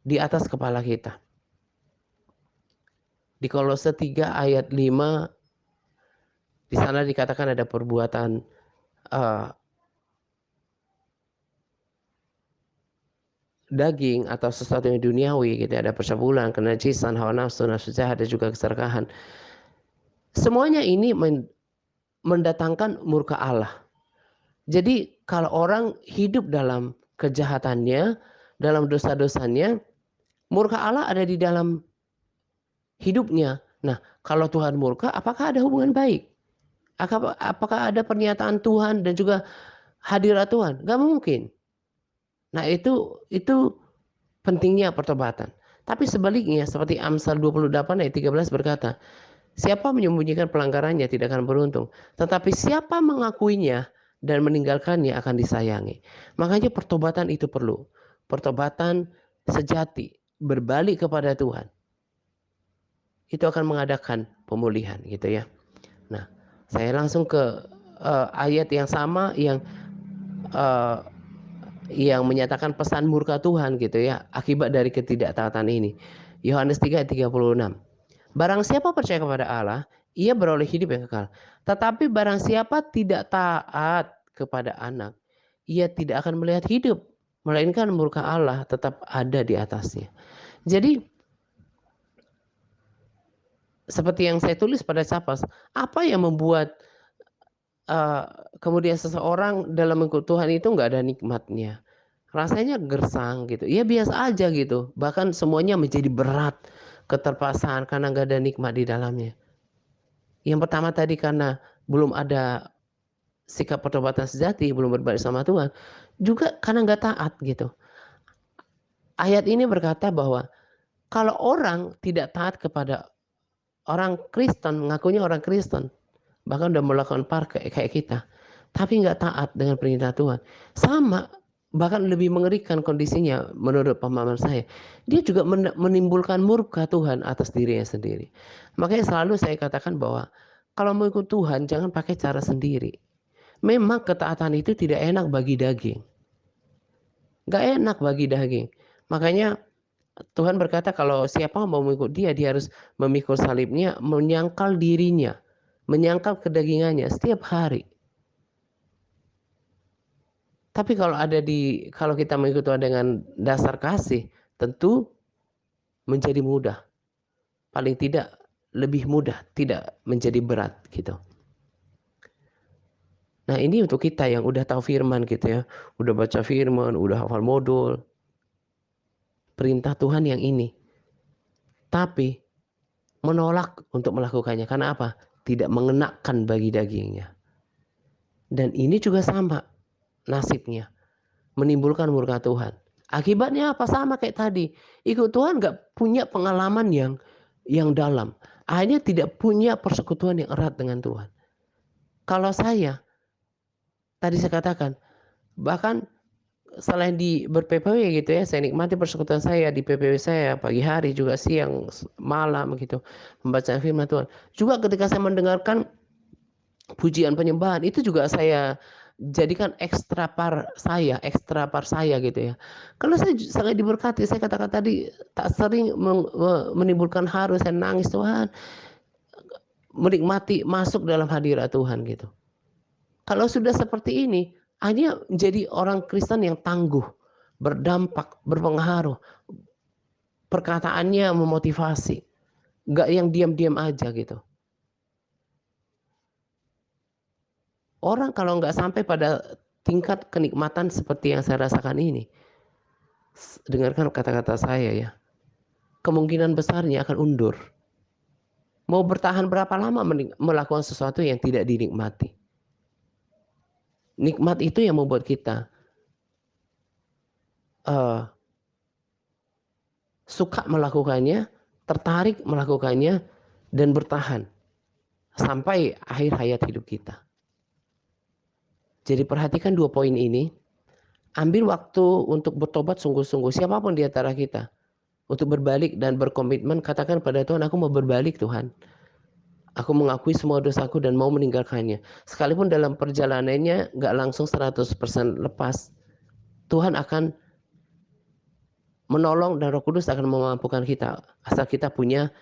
di atas kepala kita. Di Kolose 3 ayat 5 di sana dikatakan ada perbuatan daging atau sesuatu yang duniawi gitu, ada percabulan, kenajisan, hawa nafsu, nafsu jahat, dan juga keserakahan. Semuanya ini mendatangkan murka Allah. Jadi kalau orang hidup dalam kejahatannya, dalam dosa-dosanya, murka Allah ada di dalam hidupnya. Nah, kalau Tuhan murka, apakah ada hubungan baik? Apakah ada pernyataan Tuhan dan juga hadirat Tuhan? Gak mungkin. Nah, itu pentingnya pertobatan. Tapi sebaliknya, seperti Amsal 28 ayat 13 berkata, siapa menyembunyikan pelanggarannya tidak akan beruntung, tetapi siapa mengakuinya dan meninggalkannya akan disayangi. Makanya pertobatan itu perlu. Pertobatan sejati, berbalik kepada Tuhan. Itu akan mengadakan pemulihan gitu ya. Nah, saya langsung ke ayat yang sama yang menyatakan pesan murka Tuhan gitu ya, akibat dari ketidaktaatan ini. Yohanes 3 ayat 36. Barang siapa percaya kepada Allah, ia beroleh hidup yang kekal. Tetapi barang siapa tidak taat kepada anak, ia tidak akan melihat hidup, melainkan murka Allah tetap ada di atasnya. Jadi seperti yang saya tulis pada Capas, apa yang membuat kemudian seseorang dalam mengikut Tuhan itu nggak ada nikmatnya? Rasanya gersang gitu. Ya biasa aja gitu. Bahkan semuanya menjadi berat, keterpaksaan karena nggak ada nikmat di dalamnya. Yang pertama tadi karena belum ada sikap pertobatan sejati, belum berbalik sama Tuhan. Juga karena nggak taat gitu. Ayat ini berkata bahwa kalau orang tidak taat kepada orang Kristen, mengakunya orang Kristen, bahkan udah melakukan kayak kita, tapi nggak taat dengan perintah Tuhan, sama bahkan lebih mengerikan kondisinya menurut pemahaman saya. Dia juga menimbulkan murka Tuhan atas dirinya sendiri. Makanya selalu saya katakan bahwa kalau mau ikut Tuhan jangan pakai cara sendiri. Memang ketaatan itu tidak enak bagi daging. Gak enak bagi daging. Makanya Tuhan berkata kalau siapa mau mengikut dia, dia harus memikul salibnya, menyangkal dirinya, menyangkal kedagingannya setiap hari. Tapi kalau kita mengikut Tuhan dengan dasar kasih, tentu menjadi mudah. Paling tidak lebih mudah, tidak menjadi berat gitu. Nah, ini untuk kita yang udah tahu firman gitu ya, udah baca firman, udah hafal modul. Perintah Tuhan yang ini. Tapi menolak untuk melakukannya. Karena apa? Tidak mengenakan bagi dagingnya. Dan ini juga sama nasibnya. Menimbulkan murka Tuhan. Akibatnya apa? Sama kayak tadi. Ikut Tuhan gak punya pengalaman yang dalam. Akhirnya tidak punya persekutuan yang erat dengan Tuhan. Kalau saya, tadi saya katakan, bahkan selain di ber-PPW gitu ya, saya nikmati persekutuan saya di PPW saya pagi hari juga siang malam gitu membaca firman Tuhan. Juga ketika saya mendengarkan pujian penyembahan itu juga saya jadikan ekstra par saya gitu ya. Karena saya sangat diberkati, saya katakan tadi tak sering menimbulkan haru, saya nangis Tuhan, menikmati masuk dalam hadirat Tuhan gitu. Kalau sudah seperti ini, hanya menjadi orang Kristen yang tangguh, berdampak, berpengaruh, perkataannya memotivasi, nggak yang diam-diam aja gitu. Orang kalau nggak sampai pada tingkat kenikmatan seperti yang saya rasakan ini, dengarkan kata-kata saya ya, kemungkinan besarnya akan undur. Mau bertahan berapa lama melakukan sesuatu yang tidak dinikmati. Nikmat itu yang membuat kita suka melakukannya, tertarik melakukannya, dan bertahan sampai akhir hayat hidup kita. Jadi perhatikan 2 poin ini. Ambil waktu untuk bertobat sungguh-sungguh. Siapapun di antara kita. Untuk berbalik dan berkomitmen. Katakan pada Tuhan, aku mau berbalik Tuhan. Aku mengakui semua dosaku dan mau meninggalkannya. Sekalipun dalam perjalanannya gak langsung 100% lepas. Tuhan akan menolong dan Roh Kudus akan memampukan kita. Asal kita punya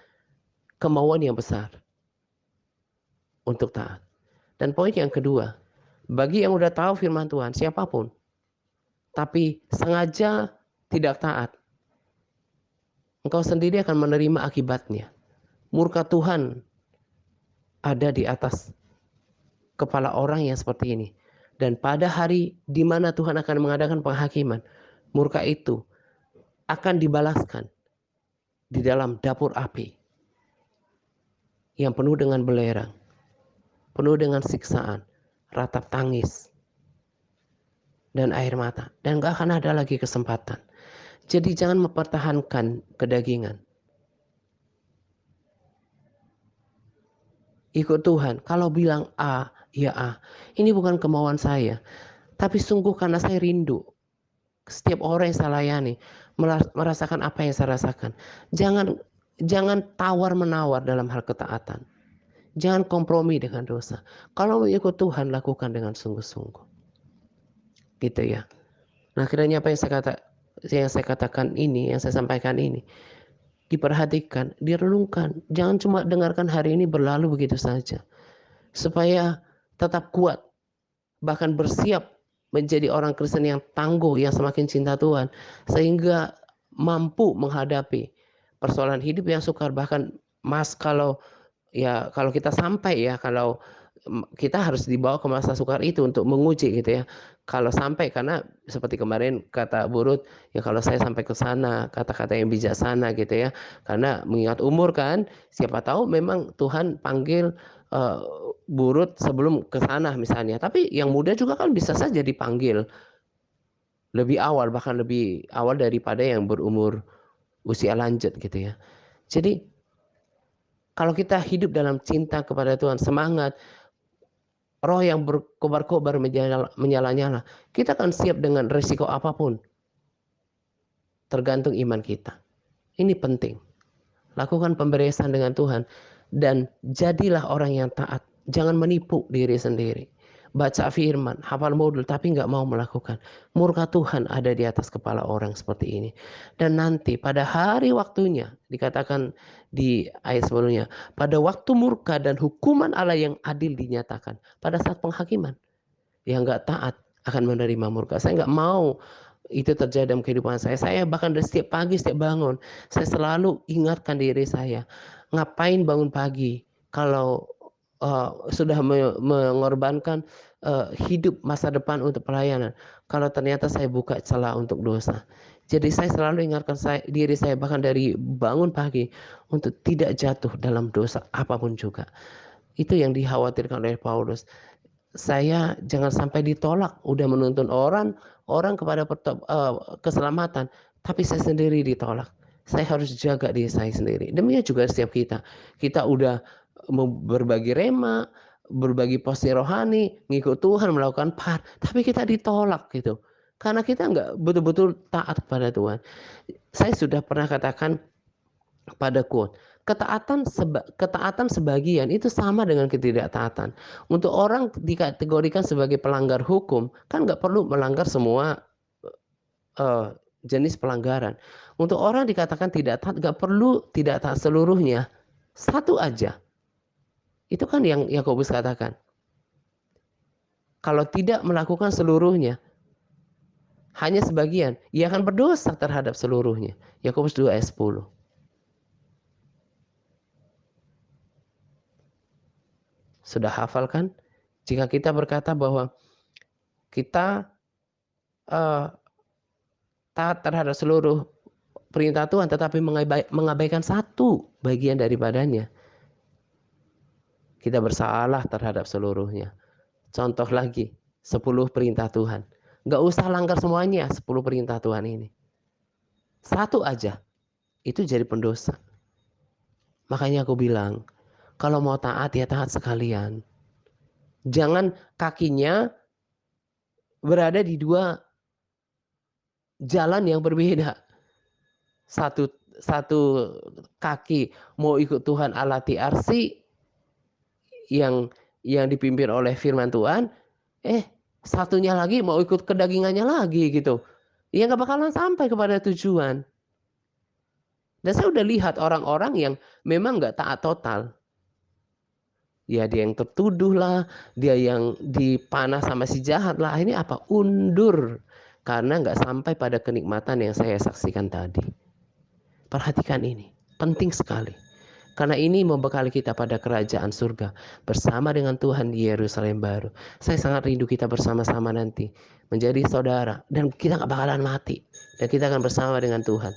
kemauan yang besar. Untuk taat. Dan poin yang kedua. Bagi yang udah tahu firman Tuhan, siapapun. Tapi sengaja tidak taat. Engkau sendiri akan menerima akibatnya. Murka Tuhan ada di atas kepala orang yang seperti ini. Dan pada hari di mana Tuhan akan mengadakan penghakiman, murka itu akan dibalaskan di dalam dapur api yang penuh dengan belerang, penuh dengan siksaan, ratap tangis, dan air mata. Dan gak akan ada lagi kesempatan. Jadi jangan mempertahankan kedagingan. Ikut Tuhan. Kalau bilang A, ya A. Ini bukan kemauan saya. Tapi sungguh karena saya rindu. Setiap orang yang saya layani merasakan apa yang saya rasakan. Jangan tawar-menawar dalam hal ketaatan. Jangan kompromi dengan dosa. Kalau mau ikut Tuhan, lakukan dengan sungguh-sungguh. Gitu ya. Nah, kiranya apa yang saya katakan ini, yang saya sampaikan ini, diperhatikan, direnungkan. Jangan cuma dengarkan hari ini berlalu begitu saja. Supaya tetap kuat, bahkan bersiap menjadi orang Kristen yang tangguh, yang semakin cinta Tuhan, sehingga mampu menghadapi persoalan hidup yang sukar. Bahkan kalau kita sampai ya, kalau kita harus dibawa ke masa sukar itu untuk menguji gitu ya. Kalau sampai, karena seperti kemarin kata Burut, ya kalau saya sampai ke sana, kata-kata yang bijaksana gitu ya. Karena mengingat umur kan, siapa tahu memang Tuhan panggil Burut sebelum ke sana misalnya. Tapi yang muda juga kan bisa saja dipanggil lebih awal, bahkan lebih awal daripada yang berumur usia lanjut gitu ya. Jadi kalau kita hidup dalam cinta kepada Tuhan, semangat, roh yang berkobar-kobar menyala-nyala, kita akan siap dengan resiko apapun. Tergantung iman kita. Ini penting. Lakukan pemberesan dengan Tuhan dan jadilah orang yang taat. Jangan menipu diri sendiri. Baca firman, hafal modul tapi nggak mau melakukan. Murka Tuhan ada di atas kepala orang seperti ini. Dan nanti pada hari waktunya, dikatakan di ayat sebelumnya, pada waktu murka dan hukuman Allah yang adil dinyatakan. Pada saat penghakiman, yang nggak taat akan menerima murka. Saya nggak mau itu terjadi dalam kehidupan saya. Saya bahkan dari setiap pagi, setiap bangun, saya selalu ingatkan diri saya, ngapain bangun pagi kalau sudah mengorbankan hidup masa depan untuk pelayanan. Kalau ternyata saya buka celah untuk dosa. Jadi saya selalu ingatkan diri saya bahkan dari bangun pagi untuk tidak jatuh dalam dosa apapun juga. Itu yang dikhawatirkan oleh Paulus. Saya jangan sampai ditolak, udah menuntun orang kepada keselamatan, tapi saya sendiri ditolak. Saya harus jaga diri saya sendiri. Demikian juga setiap kita. Kita udah berbagi rema, berbagi posisi rohani, ngikut Tuhan, melakukan tapi kita ditolak gitu. Karena kita nggak betul-betul taat kepada Tuhan. Saya sudah pernah katakan pada quote, ketaatan sebagian itu sama dengan ketidaktaatan. Untuk orang dikategorikan sebagai pelanggar hukum, kan nggak perlu melanggar semua jenis pelanggaran. Untuk orang dikatakan tidak taat, nggak perlu tidak taat seluruhnya, satu aja. Itu kan yang Yakobus katakan. Kalau tidak melakukan seluruhnya, hanya sebagian, ia akan berdosa terhadap seluruhnya. Yakobus 2 ayat 10. Sudah hafal kan? Jika kita berkata bahwa kita taat terhadap seluruh perintah Tuhan tetapi mengabaikan satu bagian daripadanya, kita bersalah terhadap seluruhnya. Contoh lagi, 10 perintah Tuhan. Gak usah langgar semuanya 10 perintah Tuhan ini. Satu aja, itu jadi pendosa. Makanya aku bilang, kalau mau taat ya taat sekalian. Jangan kakinya berada di dua jalan yang berbeda. Satu kaki mau ikut Tuhan Allah TRC yang dipimpin oleh firman Tuhan, satunya lagi mau ikut kedagingannya lagi gitu. Ya nggak bakalan sampai kepada tujuan. Dan saya udah lihat orang-orang yang memang nggak taat total. Ya dia yang tertuduh lah, dia yang dipanah sama si jahat lah. Ini apa? Undur. Karena nggak sampai pada kenikmatan yang saya saksikan tadi. Perhatikan ini, penting sekali. Karena ini membekali kita pada kerajaan surga bersama dengan Tuhan di Yerusalem baru. Saya sangat rindu kita bersama-sama nanti menjadi saudara dan kita gak bakalan mati dan kita akan bersama dengan Tuhan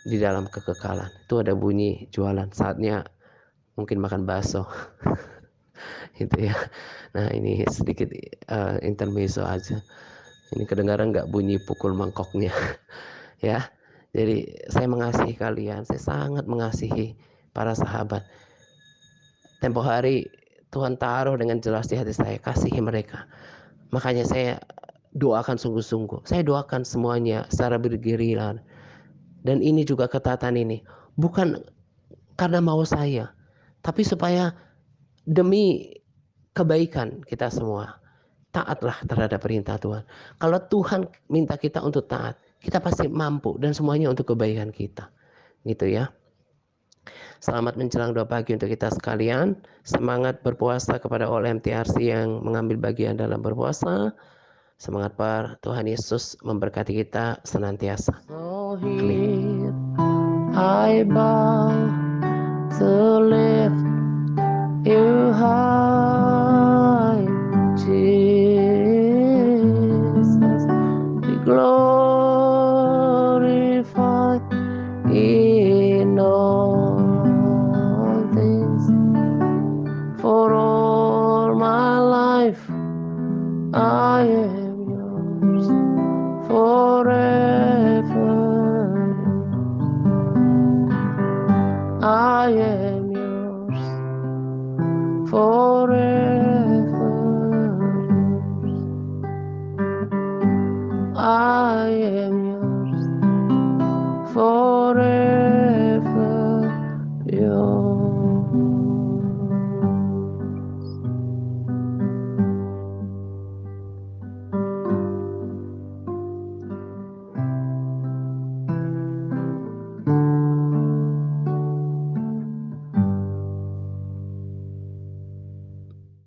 di dalam kekekalan. Itu ada bunyi jualan, saatnya mungkin makan bakso. Gitu ya. Nah ini sedikit intermezzo aja. Ini kedengaran nggak bunyi pukul mangkoknya. Ya. Jadi saya mengasihi kalian, saya sangat mengasihi para sahabat. Tempo hari Tuhan taruh dengan jelas di hati saya, kasihi mereka. Makanya saya doakan sungguh-sungguh. Saya doakan semuanya secara bergiliran. Dan ini juga ketaatan ini bukan karena mau saya, tapi supaya demi kebaikan kita semua. Taatlah terhadap perintah Tuhan. Kalau Tuhan minta kita untuk taat, kita pasti mampu dan semuanya untuk kebaikan kita. Gitu ya. Selamat menjelang 2 pagi untuk kita sekalian. Semangat berpuasa kepada all MTRC yang mengambil bagian dalam berpuasa. Semangat Pak, Tuhan Yesus memberkati kita senantiasa. So here I bow to lift you high, Jesus, be glorified in all things. For all my life I am yours forever. I am yours forever. Yo.